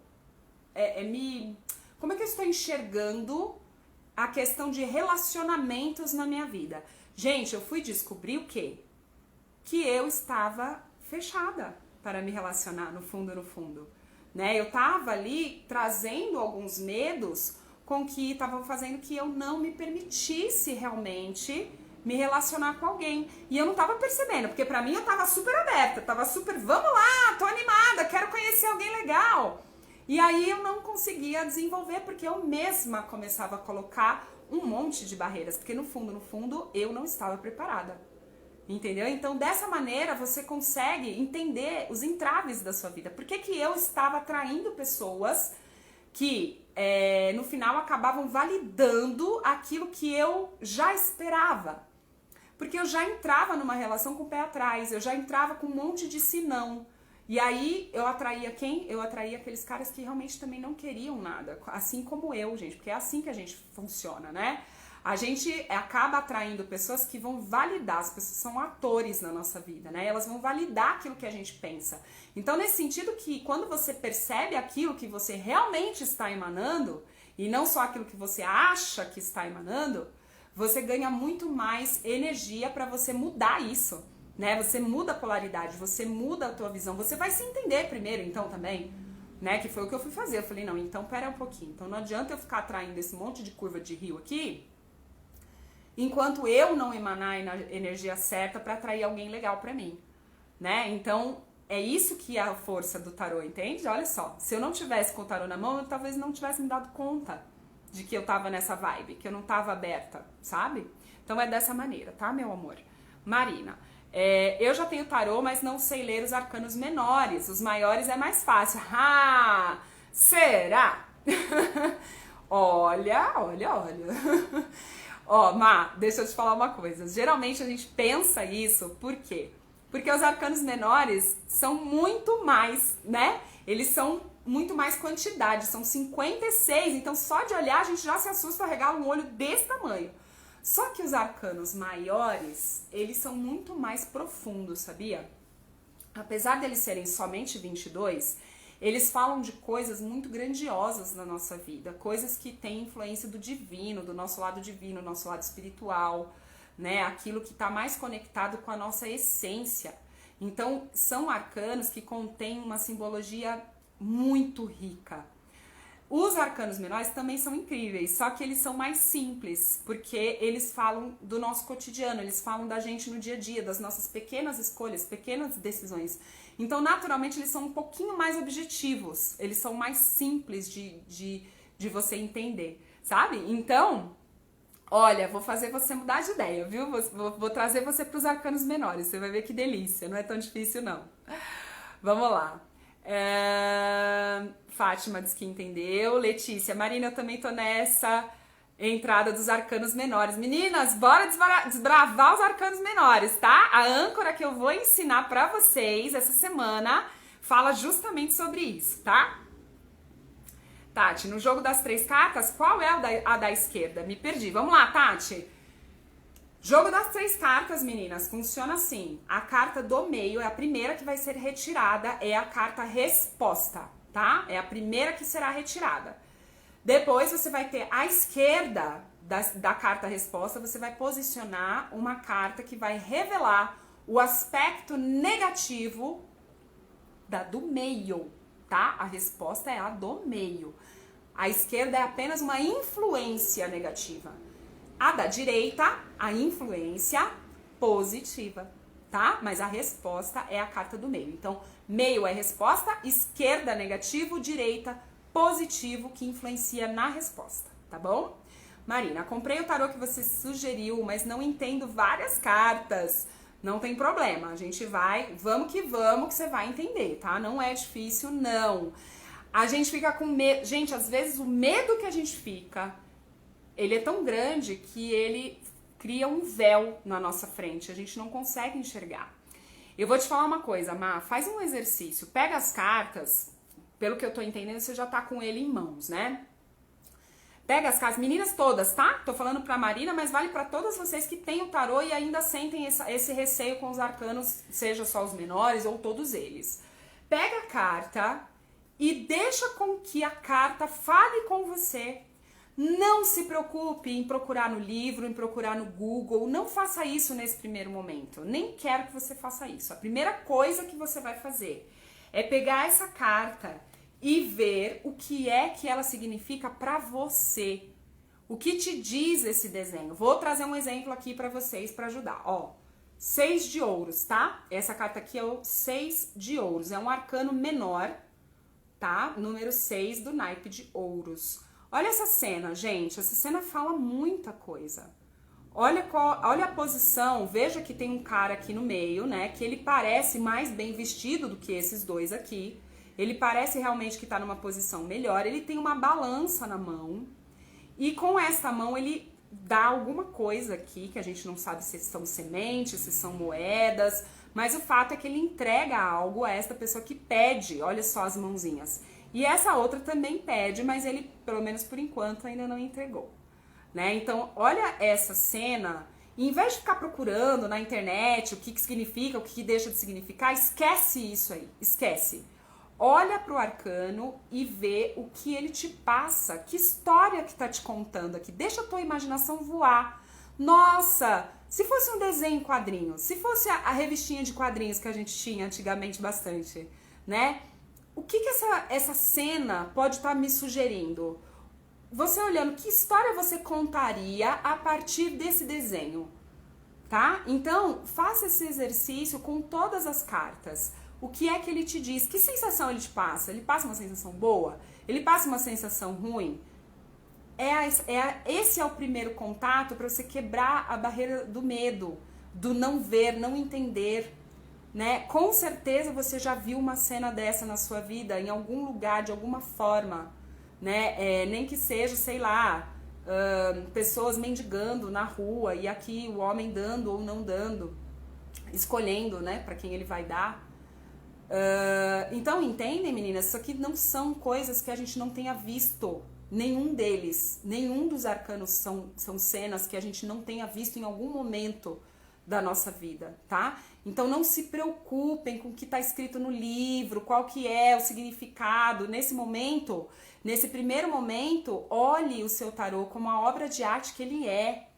como é que eu estou enxergando a questão de relacionamentos na minha vida. Gente, eu fui descobrir o quê? Que eu estava fechada para me relacionar, no fundo, né? Eu tava ali trazendo alguns medos com que estavam fazendo que eu não me permitisse realmente me relacionar com alguém. E eu não tava percebendo, porque pra mim eu tava super aberta, tava super, vamos lá, tô animada, quero conhecer alguém legal. E aí eu não conseguia desenvolver, porque eu mesma começava a colocar um monte de barreiras, porque no fundo, eu não estava preparada. Entendeu? Então, dessa maneira, você consegue entender os entraves da sua vida. Por que que eu estava atraindo pessoas que, no final, acabavam validando aquilo que eu já esperava? Porque eu já entrava numa relação com o pé atrás, eu já entrava com um monte de senão. E aí, eu atraía quem? Eu atraía aqueles caras que realmente também não queriam nada. Assim como eu, gente, porque é assim que a gente funciona, né? A gente acaba atraindo pessoas que vão validar, as pessoas são atores na nossa vida, né? Elas vão validar aquilo que a gente pensa. Então, nesse sentido que quando você percebe aquilo que você realmente está emanando, e não só aquilo que você acha que está emanando, você ganha muito mais energia para você mudar isso, né? Você muda a polaridade, você muda a tua visão, você vai se entender primeiro, então, também, né? Que foi o que eu fui fazer. Eu falei, não, então pera um pouquinho. Então não adianta eu ficar atraindo esse monte de curva de rio aqui, enquanto eu não emanar a energia certa para atrair alguém legal para mim, né? Então, é isso que é a força do tarô, entende? Olha só, se eu não tivesse com o tarô na mão, eu talvez não tivesse me dado conta de que eu tava nessa vibe, que eu não tava aberta, sabe? Então é dessa maneira, tá, meu amor? Marina, eu já tenho tarô, mas não sei ler os arcanos menores, os maiores é mais fácil. Ah, será? olha. Ó, Má, deixa eu te falar uma coisa. Geralmente a gente pensa isso, por quê? Porque os arcanos menores são muito mais, né? Eles são muito mais quantidade, são 56, então só de olhar a gente já se assusta, regala um olho desse tamanho. Só que os arcanos maiores, eles são muito mais profundos, sabia? Apesar deles serem somente 22, eles falam de coisas muito grandiosas na nossa vida, coisas que têm influência do divino, do nosso lado divino, nosso lado espiritual, né? Aquilo que está mais conectado com a nossa essência. Então, são arcanos que contêm uma simbologia muito rica. Os arcanos menores também são incríveis, só que eles são mais simples, porque eles falam do nosso cotidiano, eles falam da gente no dia a dia, das nossas pequenas escolhas, pequenas decisões. Então, naturalmente, eles são um pouquinho mais objetivos, eles são mais simples de você entender, sabe? Então, olha, vou fazer você mudar de ideia, viu? Vou trazer você para os arcanos menores, você vai ver que delícia, não é tão difícil não. Vamos lá. Fátima diz que entendeu. Letícia, Marina, eu também tô nessa entrada dos arcanos menores. Meninas, bora desbravar os arcanos menores, tá? A âncora que eu vou ensinar pra vocês essa semana fala justamente sobre isso, tá? Tati, no jogo das 3 cartas, qual é a da esquerda? Me perdi. Vamos lá, Tati. Jogo das 3 cartas, meninas, funciona assim. A carta do meio é a primeira que vai ser retirada, é a carta resposta, tá? É a primeira que será retirada. Depois você vai ter à esquerda da carta resposta, você vai posicionar uma carta que vai revelar o aspecto negativo do meio, tá? A resposta é a do meio. A esquerda é apenas uma influência negativa. A da direita, a influência positiva, tá? Mas a resposta é a carta do meio. Então, meio é resposta, esquerda negativo, direita positivo, que influencia na resposta, tá bom? Marina, comprei o tarô que você sugeriu, mas não entendo várias cartas. Não tem problema, a gente vai, vamos que você vai entender, tá? Não é difícil, não. A gente fica com medo, gente, às vezes o medo que a gente fica, ele é tão grande que ele cria um véu na nossa frente, a gente não consegue enxergar. Eu vou te falar uma coisa, Má, faz um exercício, pega as cartas, pelo que eu tô entendendo, você já tá com ele em mãos, né? Pega as cartas, meninas todas, tá? Tô falando pra Marina, mas vale pra todas vocês que têm o tarô e ainda sentem esse receio com os arcanos, seja só os menores ou todos eles. Pega a carta e deixa com que a carta fale com você. Não se preocupe em procurar no livro, em procurar no Google, não faça isso nesse primeiro momento. Nem quero que você faça isso. A primeira coisa que você vai fazer é pegar essa carta e ver o que é que ela significa pra você. O que te diz esse desenho? Vou trazer um exemplo aqui pra vocês pra ajudar. Ó, 6 de ouros, tá? Essa carta aqui é o 6 de ouros. É um arcano menor, tá? Número 6 do naipe de ouros. Olha essa cena, gente. Essa cena fala muita coisa. Olha a posição. Veja que tem um cara aqui no meio, né? Que ele parece mais bem vestido do que esses dois aqui. Ele parece realmente que tá numa posição melhor. Ele tem uma balança na mão. E com esta mão ele dá alguma coisa aqui, que a gente não sabe se são sementes, se são moedas. Mas o fato é que ele entrega algo a esta pessoa que pede. Olha só as mãozinhas. E essa outra também pede, mas ele, pelo menos por enquanto, ainda não entregou. Né? Então, olha essa cena. E em vez de ficar procurando na internet o que significa, o que deixa de significar, esquece isso aí. Esquece. Olha pro arcano e vê o que ele te passa, que história que tá te contando aqui. Deixa a tua imaginação voar. Nossa, se fosse um desenho em quadrinhos, se fosse a revistinha de quadrinhos que a gente tinha antigamente bastante, né? O que essa cena pode estar me sugerindo? Você olhando, que história você contaria a partir desse desenho, tá? Então, faça esse exercício com todas as cartas. O que é que ele te diz? Que sensação ele te passa? Ele passa uma sensação boa? Ele passa uma sensação ruim? Esse é o primeiro contato para você quebrar a barreira do medo, do não ver, não entender, né? Com certeza você já viu uma cena dessa na sua vida, em algum lugar, de alguma forma, né? Nem que seja, sei lá, pessoas mendigando na rua e aqui o homem dando ou não dando, escolhendo, né, para quem ele vai dar. Então, entendem, meninas? Isso aqui não são coisas que a gente não tenha visto. Nenhum deles, nenhum dos arcanos são cenas que a gente não tenha visto em algum momento da nossa vida, tá? Então não se preocupem com o que está escrito no livro, qual que é o significado. Nesse momento, nesse primeiro momento, olhe o seu tarô como a obra de arte que ele é.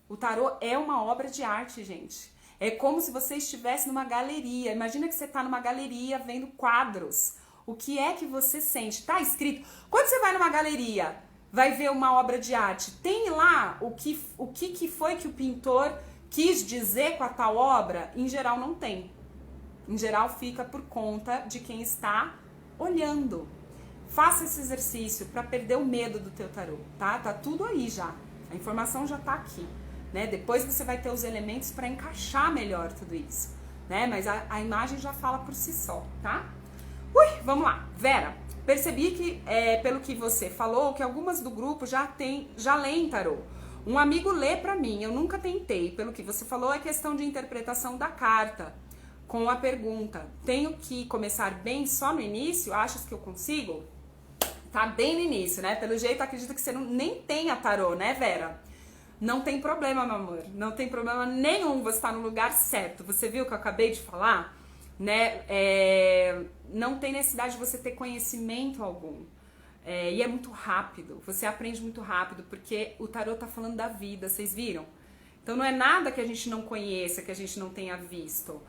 O tarô é uma obra de arte, gente. É como se você estivesse numa galeria. Imagina que você está numa galeria vendo quadros. O que é que você sente? Tá escrito. Quando você vai numa galeria, vai ver uma obra de arte, tem lá o que foi que o pintor quis dizer com a tal obra? Em geral não tem. Em geral fica por conta de quem está olhando. Faça esse exercício para perder o medo do teu tarô, tá? Tá tudo aí já. A informação já tá aqui, né? Depois você vai ter os elementos para encaixar melhor tudo isso, né? Mas a imagem já fala por si só, tá? Vamos lá. Vera, percebi que, pelo que você falou, que algumas do grupo já leem tarô. Um amigo lê pra mim, eu nunca tentei. Pelo que você falou, é questão de interpretação da carta. Com a pergunta, tenho que começar bem só no início? Achas que eu consigo? Tá bem no início, né? Pelo jeito, acredito que você nem tenha tarô, né, Vera? Não tem problema, meu amor. Não tem problema nenhum você estar no lugar certo. Você viu o que eu acabei de falar? Né? Não tem necessidade de você ter conhecimento algum. E é muito rápido. Você aprende muito rápido, porque o tarô tá falando da vida, vocês viram? Então não é nada que a gente não conheça, que a gente não tenha visto.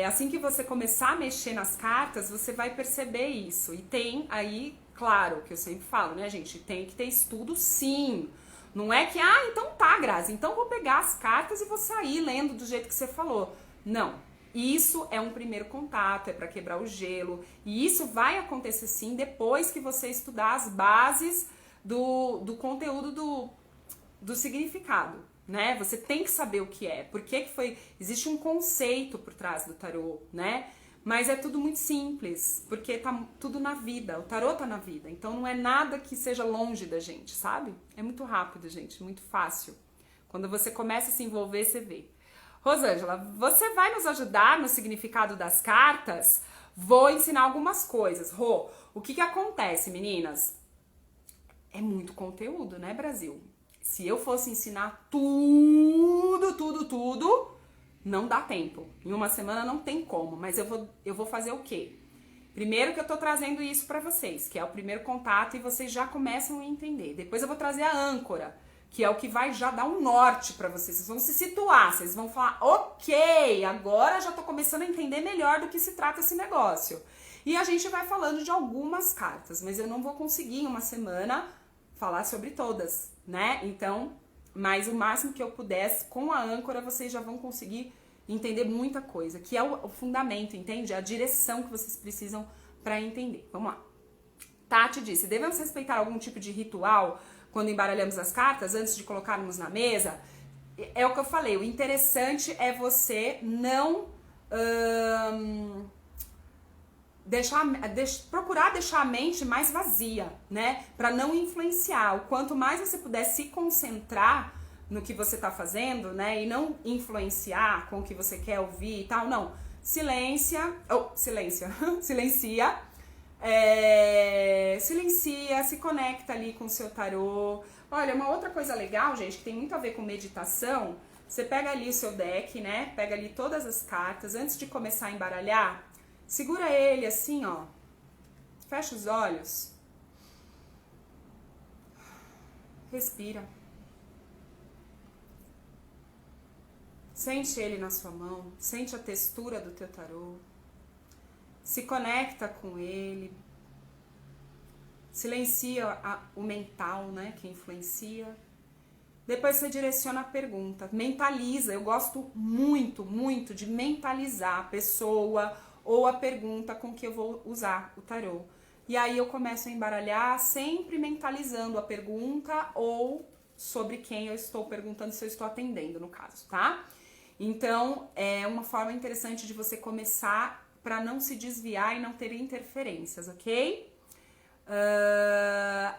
Assim que você começar a mexer nas cartas, você vai perceber isso. E tem aí, claro, que eu sempre falo, né, gente? Tem que ter estudo, sim. Não é que, então tá, Grazi, então vou pegar as cartas e vou sair lendo do jeito que você falou. Não. Isso é um primeiro contato, é para quebrar o gelo. E isso vai acontecer sim depois que você estudar as bases do conteúdo do significado, né? Você tem que saber o que é. Por que foi... Existe um conceito por trás do tarô, né? Mas é tudo muito simples, porque tá tudo na vida. O tarô tá na vida. Então não é nada que seja longe da gente, sabe? É muito rápido, gente, muito fácil. Quando você começa a se envolver, você vê. Rosângela, você vai nos ajudar no significado das cartas? Vou ensinar algumas coisas. Rô, o que acontece, meninas? É muito conteúdo, né, Brasil? Se eu fosse ensinar tudo, não dá tempo. Em uma semana não tem como, mas eu vou fazer o quê? Primeiro que eu tô trazendo isso pra vocês, que é o primeiro contato e vocês já começam a entender. Depois eu vou trazer a âncora, que é o que vai já dar um norte pra vocês. Vocês vão se situar, vocês vão falar, ok, agora já tô começando a entender melhor do que se trata esse negócio. E a gente vai falando de algumas cartas, mas eu não vou conseguir em uma semana falar sobre todas, né? Então, mas o máximo que eu pudesse, com a âncora, vocês já vão conseguir entender muita coisa, que é o fundamento, entende? É a direção que vocês precisam para entender. Vamos lá. Tati disse, devemos respeitar algum tipo de ritual quando embaralhamos as cartas antes de colocarmos na mesa? É o que eu falei, o interessante é você não procurar deixar a mente mais vazia, né? Para não influenciar. O quanto mais você puder se concentrar no que você tá fazendo, né? E não influenciar com o que você quer ouvir e tal, não. Silencia, se conecta ali com o seu tarô. Olha, uma outra coisa legal, gente, que tem muito a ver com meditação, você pega ali o seu deck, né? Pega ali todas as cartas, antes de começar a embaralhar, segura ele assim, ó. Fecha os olhos. Respira. Sente ele na sua mão, sente a textura do teu tarô. Se conecta com ele. Silencia o mental, né, que influencia. Depois você direciona a pergunta. Mentaliza. Eu gosto muito, muito de mentalizar a pessoa ou a pergunta com que eu vou usar o tarô. E aí eu começo a embaralhar sempre mentalizando a pergunta ou sobre quem eu estou perguntando, se eu estou atendendo no caso, tá? Então é uma forma interessante de você começar para não se desviar e não ter interferências, ok?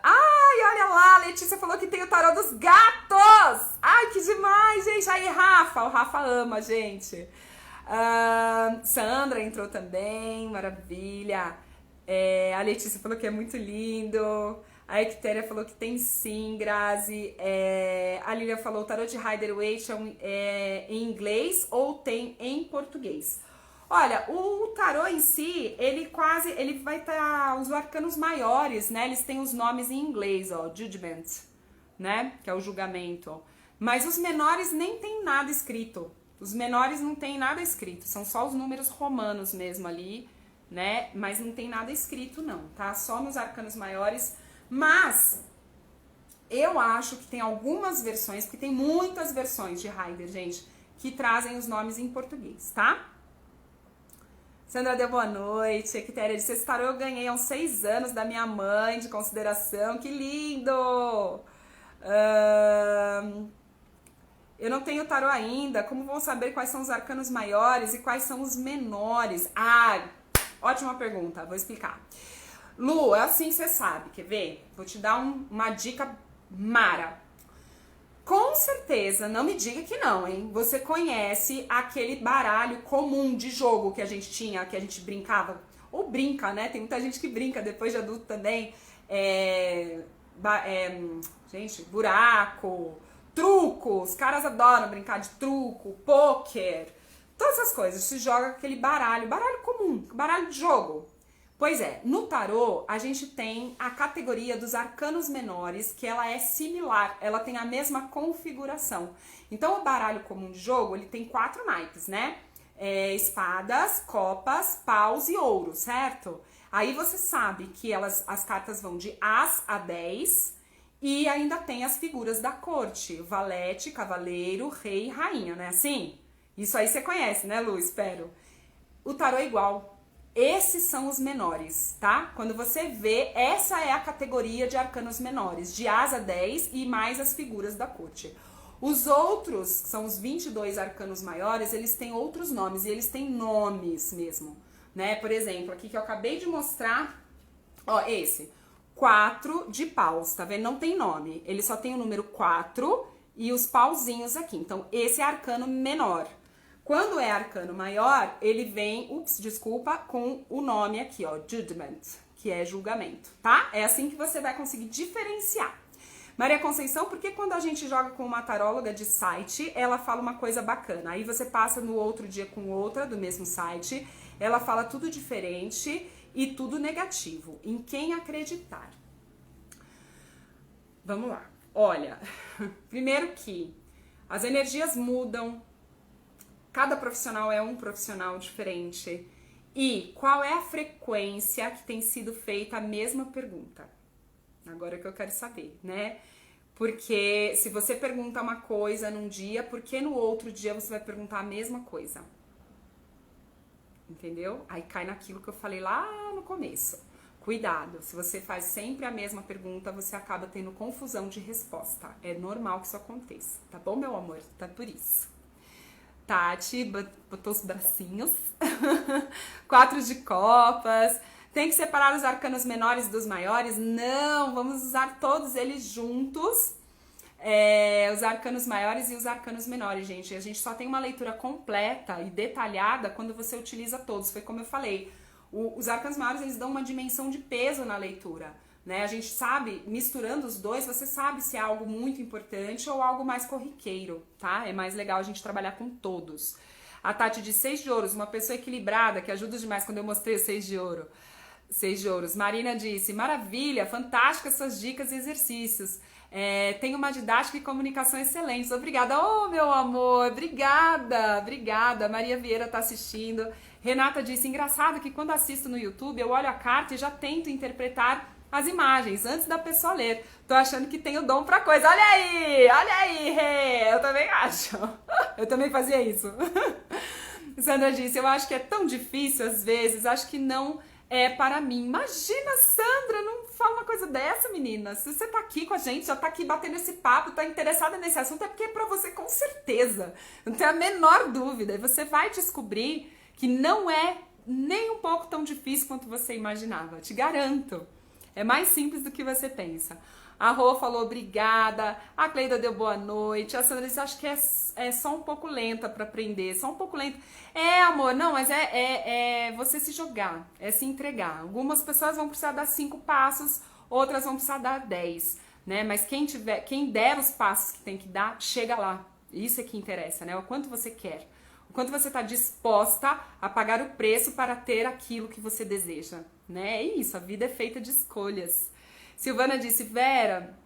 Ai, olha lá, a Letícia falou que tem o tarô dos gatos! Ai, que demais, gente! Aí, Rafa, o Rafa ama, gente. Sandra entrou também, maravilha. A Letícia falou que é muito lindo. A Ectéria falou que tem sim, Grazi. A Lília falou, o tarô de Rider-Waite é em inglês ou tem em português? Olha, o tarô em si, ele vai estar os arcanos maiores, né? Eles têm os nomes em inglês, ó, Judgment, né? Que é o julgamento. Mas os menores nem tem nada escrito. Os menores não tem nada escrito, são só os números romanos mesmo ali, né? Mas não tem nada escrito não, tá? Só nos arcanos maiores. Mas eu acho que tem algumas versões, porque tem muitas versões de Rider, gente, que trazem os nomes em português, tá? Sandra deu boa noite. Quitéria disse, esse tarô eu ganhei há uns 6 anos da minha mãe de consideração. Que lindo! Eu não tenho tarô ainda. Como vou saber quais são os arcanos maiores e quais são os menores? Ótima pergunta. Vou explicar. Lu, é assim que você sabe. Quer ver? Vou te dar uma dica mara. Com certeza, não me diga que não, hein? Você conhece aquele baralho comum de jogo que a gente tinha, que a gente brincava, ou brinca, né? Tem muita gente que brinca depois de adulto também. Gente, buraco, Truco, os caras adoram brincar de truco, pôquer, todas essas coisas. Se joga aquele baralho comum, baralho de jogo. Pois é, no tarô a gente tem a categoria dos arcanos menores, que ela é similar, ela tem a mesma configuração. Então o baralho comum de jogo, ele tem 4 naipes, né? Espadas, copas, paus e ouro, certo? Aí você sabe que as cartas vão de As a 10 e ainda tem as figuras da corte, valete, cavaleiro, rei e rainha, né? Assim? Isso aí você conhece, né, Lu? Espero. O tarô é igual. Esses são os menores, tá? Quando você vê, essa é a categoria de arcanos menores, de As a 10 e mais as figuras da corte. Os outros, são os 22 arcanos maiores, eles têm outros nomes, e eles têm nomes mesmo, né? Por exemplo, aqui que eu acabei de mostrar, ó, esse, 4 de paus, tá vendo? Não tem nome, ele só tem o número 4 e os pauzinhos aqui. Então, esse é arcano menor. Quando é arcano maior, ele vem, com o nome aqui, ó, judgment, que é julgamento, tá? É assim que você vai conseguir diferenciar. Maria Conceição, porque quando a gente joga com uma taróloga de site, ela fala uma coisa bacana. Aí você passa no outro dia com outra do mesmo site, ela fala tudo diferente e tudo negativo. Em quem acreditar? Vamos lá. Olha, primeiro que as energias mudam, cada profissional é um profissional diferente. E qual é a frequência que tem sido feita a mesma pergunta? Agora que eu quero saber, né? Porque se você pergunta uma coisa num dia, por que no outro dia você vai perguntar a mesma coisa? Entendeu? Aí cai naquilo que eu falei lá no começo. Cuidado, se você faz sempre a mesma pergunta, você acaba tendo confusão de resposta. É normal que isso aconteça, tá bom, meu amor? Tá por isso. Tati botou os bracinhos. 4 de copas. Tem que separar os arcanos menores dos maiores? Não, vamos usar todos eles juntos. Os arcanos maiores e os arcanos menores, gente. A gente só tem uma leitura completa e detalhada quando você utiliza todos. Foi como eu falei. Os arcanos maiores, eles dão uma dimensão de peso na leitura, né? A gente sabe, misturando os dois, você sabe se é algo muito importante ou algo mais corriqueiro, tá? É mais legal a gente trabalhar com todos. A Tati de 6 de ouros, uma pessoa equilibrada, que ajuda demais quando eu mostrei o 6 de ouro. 6 de ouros. Marina disse, maravilha, fantásticas suas dicas e exercícios. Tem uma didática e comunicação excelentes. Obrigada. Oh, meu amor, obrigada, obrigada. Maria Vieira tá assistindo. Renata disse, engraçado que quando assisto no YouTube, eu olho a carta e já tento interpretar as imagens antes da pessoa ler. Tô achando que tenho dom pra coisa. Olha aí, Rê. Eu também acho. Eu também fazia isso. Sandra disse, eu acho que é tão difícil às vezes, acho que não é para mim. Imagina, Sandra, não fala uma coisa dessa, menina. Se você tá aqui com a gente, já tá aqui batendo esse papo, tá interessada nesse assunto, é porque é pra você com certeza. Não tem a menor dúvida. E você vai descobrir que não é nem um pouco tão difícil quanto você imaginava. Te garanto. É mais simples do que você pensa. A Rô falou obrigada, a Cleida deu boa noite, a Sandra disse, acho que é só um pouco lenta para aprender, só um pouco lenta. Amor, não, mas é você se jogar, é se entregar. Algumas pessoas vão precisar dar 5 passos, outras vão precisar dar 10, né? Mas quem der os passos que tem que dar, chega lá. Isso é que interessa, né? O quanto você quer, o quanto você está disposta a pagar o preço para ter aquilo que você deseja, né? É isso, a vida é feita de escolhas. Silvana disse, Vera,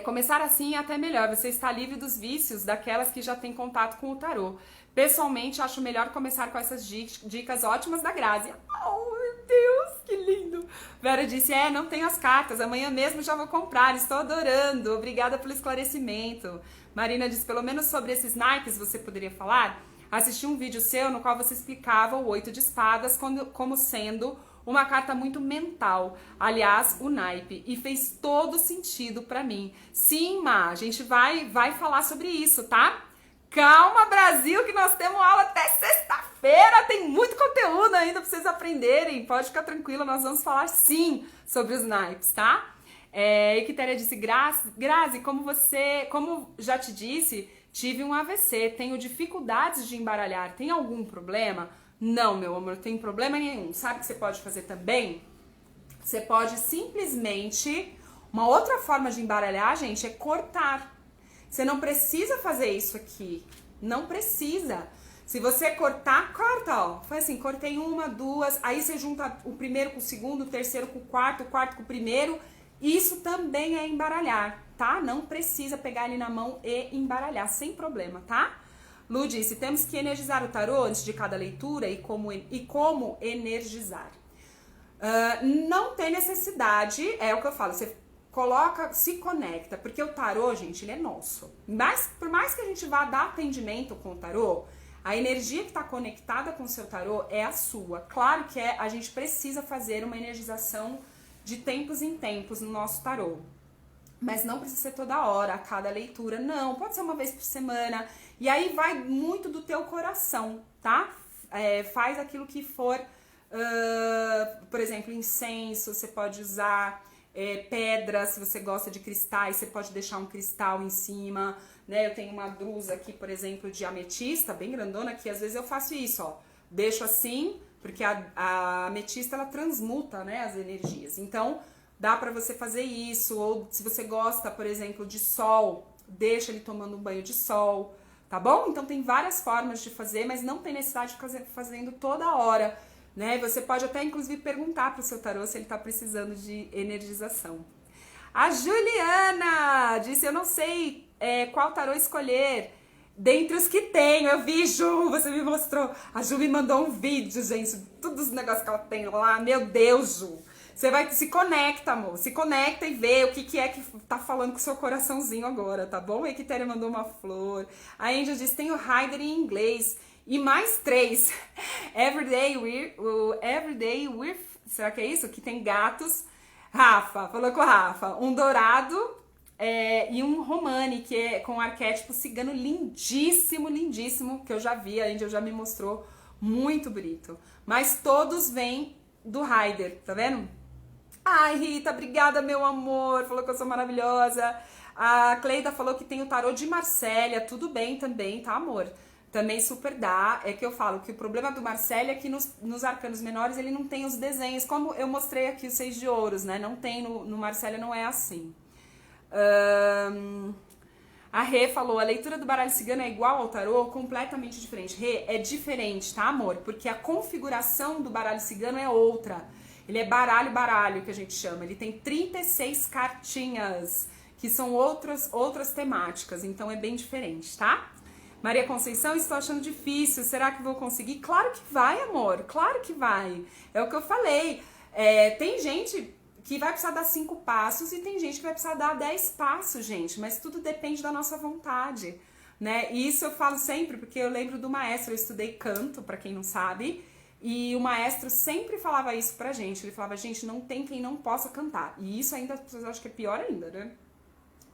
começar assim é até melhor, você está livre dos vícios daquelas que já têm contato com o tarô. Pessoalmente, acho melhor começar com essas dicas ótimas da Grazi. Oh, meu Deus, que lindo! Vera disse, não tenho as cartas, amanhã mesmo já vou comprar, estou adorando, obrigada pelo esclarecimento. Marina disse, pelo menos sobre esses naipes você poderia falar? Assisti um vídeo seu no qual você explicava o 8 de espadas como sendo uma carta muito mental, aliás, o naipe, e fez todo sentido pra mim. Sim, Má, a gente vai falar sobre isso, tá? Calma, Brasil, que nós temos aula até sexta-feira, tem muito conteúdo ainda pra vocês aprenderem, pode ficar tranquila, nós vamos falar sim sobre os naipes, tá? Equitéria disse, Grazi, como já te disse, tive um AVC, tenho dificuldades de embaralhar, tem algum problema? Não, meu amor, não tem problema nenhum. Sabe o que você pode fazer também? Você pode simplesmente... Uma outra forma de embaralhar, gente, é cortar. Você não precisa fazer isso aqui. Não precisa. Se você cortar, corta, ó. Foi assim, cortei uma, duas, aí você junta o primeiro com o segundo, o terceiro com o quarto com o primeiro. Isso também é embaralhar, tá? Não precisa pegar ele na mão e embaralhar, sem problema, tá? Lu disse, temos que energizar o tarô antes de cada leitura e como energizar. Não tem necessidade, é o que eu falo, você coloca, se conecta, porque o tarô, gente, ele é nosso. Mas por mais que a gente vá dar atendimento com o tarô, a energia que está conectada com o seu tarô é a sua. Claro que a gente precisa fazer uma energização de tempos em tempos no nosso tarô. Mas não precisa ser toda hora, a cada leitura, não. Pode ser uma vez por semana. E aí vai muito do teu coração, tá? Faz aquilo que for, por exemplo, incenso, você pode usar pedra, se você gosta de cristais, você pode deixar um cristal em cima, né? Eu tenho uma drusa aqui, por exemplo, de ametista, bem grandona, que às vezes eu faço isso, ó. Deixo assim, porque a ametista, ela transmuta, né, as energias. Então, dá pra você fazer isso, ou se você gosta, por exemplo, de sol, deixa ele tomando um banho de sol, tá bom? Então tem várias formas de fazer, mas não tem necessidade de fazer fazendo toda hora, né? Você pode até, inclusive, perguntar pro seu tarô se ele tá precisando de energização. A Juliana disse, eu não sei qual tarô escolher dentre os que tenho. Eu vi, Ju, você me mostrou. A Ju me mandou um vídeo, gente, todos os negócios que ela tem lá. Meu Deus, Ju. Você vai, se conecta, amor. Se conecta e vê o que é que tá falando com o seu coraçãozinho agora, tá bom? A Equitéria mandou uma flor. A Angel disse, tem o Rider em inglês. E mais 3. Everyday with... Será que é isso? Que tem gatos. Rafa, falou com o Rafa. Um dourado e um romani, que é com um arquétipo cigano lindíssimo, lindíssimo, que eu já vi. A Angel já me mostrou. Muito bonito. Mas todos vêm do Rider, tá vendo? Ai, Rita, obrigada, meu amor. Falou que eu sou maravilhosa. A Cleida falou que tem o tarô de Marsella. Tudo bem também, tá, amor? Também super dá. É que eu falo que o problema do Marsella é que nos arcanos menores ele não tem os desenhos. Como eu mostrei aqui os 6 de ouros, né? Não tem no Marsella, não é assim. A Rê falou, a leitura do baralho cigano é igual ao tarô? Completamente diferente. Rê, é diferente, tá, amor? Porque a configuração do baralho cigano é outra. Ele é baralho, que a gente chama. Ele tem 36 cartinhas, que são outras temáticas. Então é bem diferente, tá? Maria Conceição, estou achando difícil. Será que vou conseguir? Claro que vai, amor. Claro que vai. É o que eu falei. Tem gente que vai precisar dar 5 passos e tem gente que vai precisar dar 10 passos, gente. Mas tudo depende da nossa vontade, né? E isso eu falo sempre, porque eu lembro do maestro. Eu estudei canto, pra quem não sabe. E o maestro sempre falava isso pra gente. Ele falava, gente, não tem quem não possa cantar. E isso ainda, as pessoas acham que é pior ainda, né?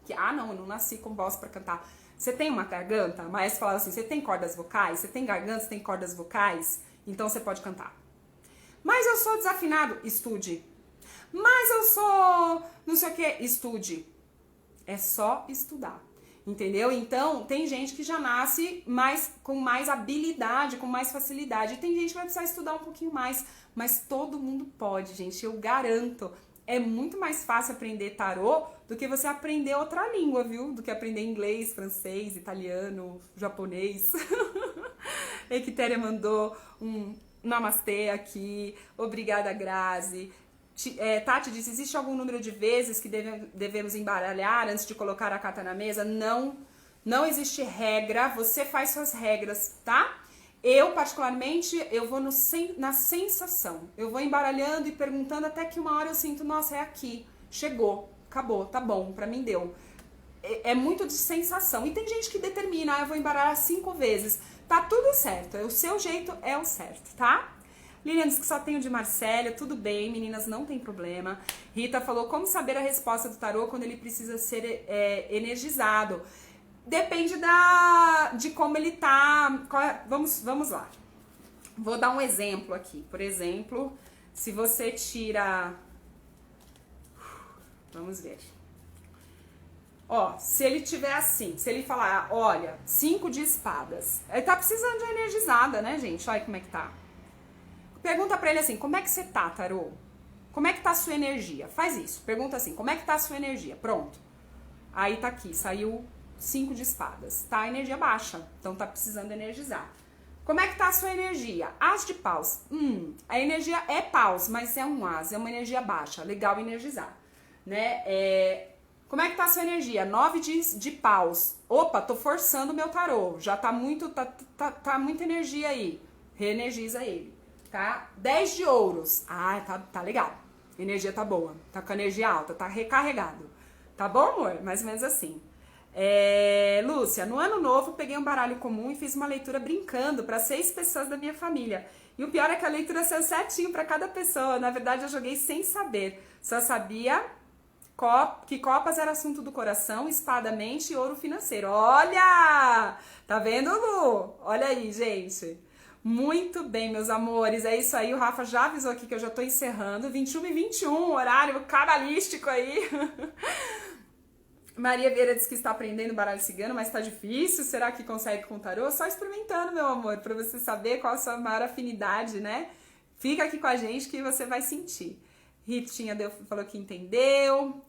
Que, não, eu não nasci com voz pra cantar. Você tem uma garganta? O maestro falava assim, você tem cordas vocais? Você tem garganta? Você tem cordas vocais? Então você pode cantar. Mas eu sou desafinado? Estude. Mas eu sou não sei o que? Estude. É só estudar. Entendeu? Então, tem gente que já nasce com mais habilidade, com mais facilidade. E tem gente que vai precisar estudar um pouquinho mais. Mas todo mundo pode, gente. Eu garanto. É muito mais fácil aprender tarô do que você aprender outra língua, viu? Do que aprender inglês, francês, italiano, japonês. Equitéria mandou um namastê aqui. Obrigada, Grazi. Tati disse, existe algum número de vezes que devemos embaralhar antes de colocar a carta na mesa? Não existe regra, você faz suas regras, tá? Eu, particularmente, eu vou na sensação. Eu vou embaralhando e perguntando até que uma hora eu sinto, nossa, é aqui, chegou, acabou, tá bom, pra mim deu. É muito de sensação. E tem gente que determina, eu vou embaralhar 5 vezes. Tá tudo certo, o seu jeito é o certo, tá? Lilian disse que só tem o de Marsella, tudo bem, meninas, não tem problema. Rita falou, como saber a resposta do tarô quando ele precisa ser energizado? Depende de como ele tá. Vamos lá. Vou dar um exemplo aqui. Por exemplo, se você tira... Vamos ver. Ó, se ele tiver assim, se ele falar, olha, 5 de espadas. Ele tá precisando de energizada, né, gente? Olha como é que tá. Pergunta pra ele assim, como é que você tá, tarô? Como é que tá a sua energia? Faz isso, pergunta assim, como é que tá a sua energia? Pronto. Aí tá aqui, saiu 5 de espadas, tá? Energia baixa, então tá precisando energizar. Como é que tá a sua energia? As de paus. A energia é paus, mas é um as, é uma energia baixa. Legal energizar, né? Como é que tá a sua energia? 9 de paus. Opa, tô forçando o meu tarô. Já tá muito, tá muita energia aí. Reenergiza ele, tá? 10 de ouros. Ah, tá legal. Energia tá boa. Tá com a energia alta, tá recarregado. Tá bom, amor? Mais ou menos assim. Lúcia, no ano novo peguei um baralho comum e fiz uma leitura brincando para 6 pessoas da minha família. E o pior é que a leitura saiu certinho para cada pessoa. Na verdade, eu joguei sem saber. Só sabia que copas era assunto do coração, espada, mente e ouro financeiro. Olha! Tá vendo, Lu? Olha aí, gente. Muito bem, meus amores. É isso aí. O Rafa já avisou aqui que eu já tô encerrando. 21h21, horário cabalístico aí. Maria Vieira diz que está aprendendo baralho cigano, mas tá difícil. Será que consegue com tarô? Só experimentando, meu amor, para você saber qual a sua maior afinidade, né? Fica aqui com a gente que você vai sentir. Ritinha falou que entendeu.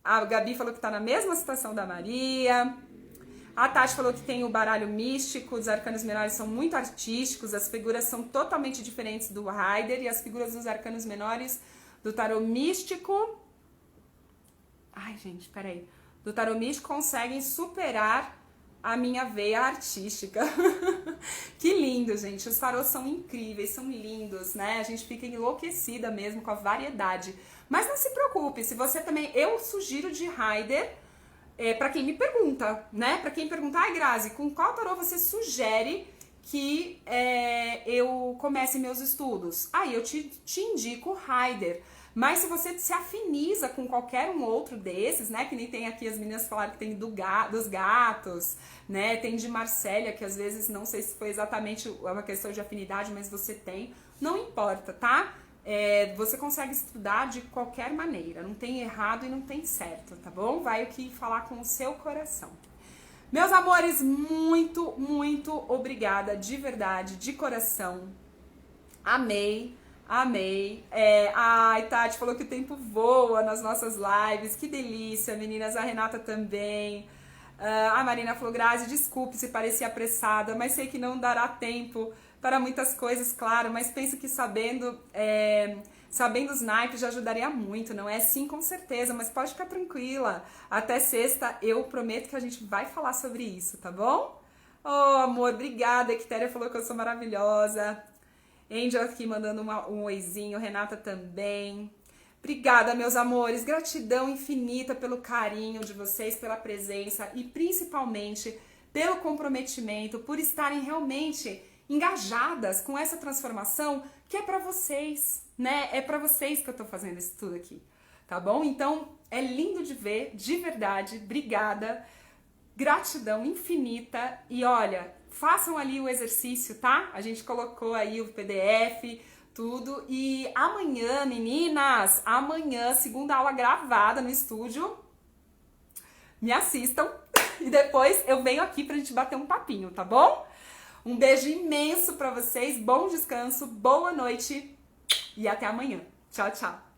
A Gabi falou que tá na mesma situação da Maria. A Tati falou que tem o baralho místico, os arcanos menores são muito artísticos, as figuras são totalmente diferentes do Rider e as figuras dos arcanos menores do tarô místico... Ai, gente, peraí. Do tarô místico conseguem superar a minha veia artística. Que lindo, gente. Os tarôs são incríveis, são lindos, né? A gente fica enlouquecida mesmo com a variedade. Mas não se preocupe, se você também... Eu sugiro de Rider, pra quem me pergunta, né? Pra quem pergunta, ai, Grazi, com qual tarô você sugere que eu comece meus estudos? Aí eu te indico Rider. Mas se você se afiniza com qualquer um outro desses, né? Que nem tem aqui, as meninas falaram que tem dos gatos, né? Tem de Marsella, que às vezes não sei se foi exatamente uma questão de afinidade, mas você tem. Não importa, tá? Você consegue estudar de qualquer maneira. Não tem errado e não tem certo, tá bom? Vai o que falar com o seu coração. Meus amores, muito, muito obrigada, de verdade, de coração. Amei. Amei. Ai, Tati falou que o tempo voa nas nossas lives. Que delícia, meninas. A Renata também. A Marina falou, Grazi, desculpe se parecia apressada, mas sei que não dará tempo para muitas coisas, claro. Mas penso que sabendo os naipes já ajudaria muito, não é? Sim, com certeza, mas pode ficar tranquila. Até sexta eu prometo que a gente vai falar sobre isso, tá bom? Oh, amor, obrigada. A Quitéria falou que eu sou maravilhosa. Angel aqui mandando um oizinho, Renata também. Obrigada, meus amores. Gratidão infinita pelo carinho de vocês, pela presença e principalmente pelo comprometimento, por estarem realmente engajadas com essa transformação que é pra vocês, né? É pra vocês que eu tô fazendo isso tudo aqui, tá bom? Então, é lindo de ver, de verdade. Obrigada. Gratidão infinita. E olha... Façam ali o exercício, tá? A gente colocou aí o PDF, tudo. E amanhã, meninas, amanhã, segunda aula gravada no estúdio. Me assistam. E depois eu venho aqui pra gente bater um papinho, tá bom? Um beijo imenso pra vocês. Bom descanso, boa noite e até amanhã. Tchau, tchau.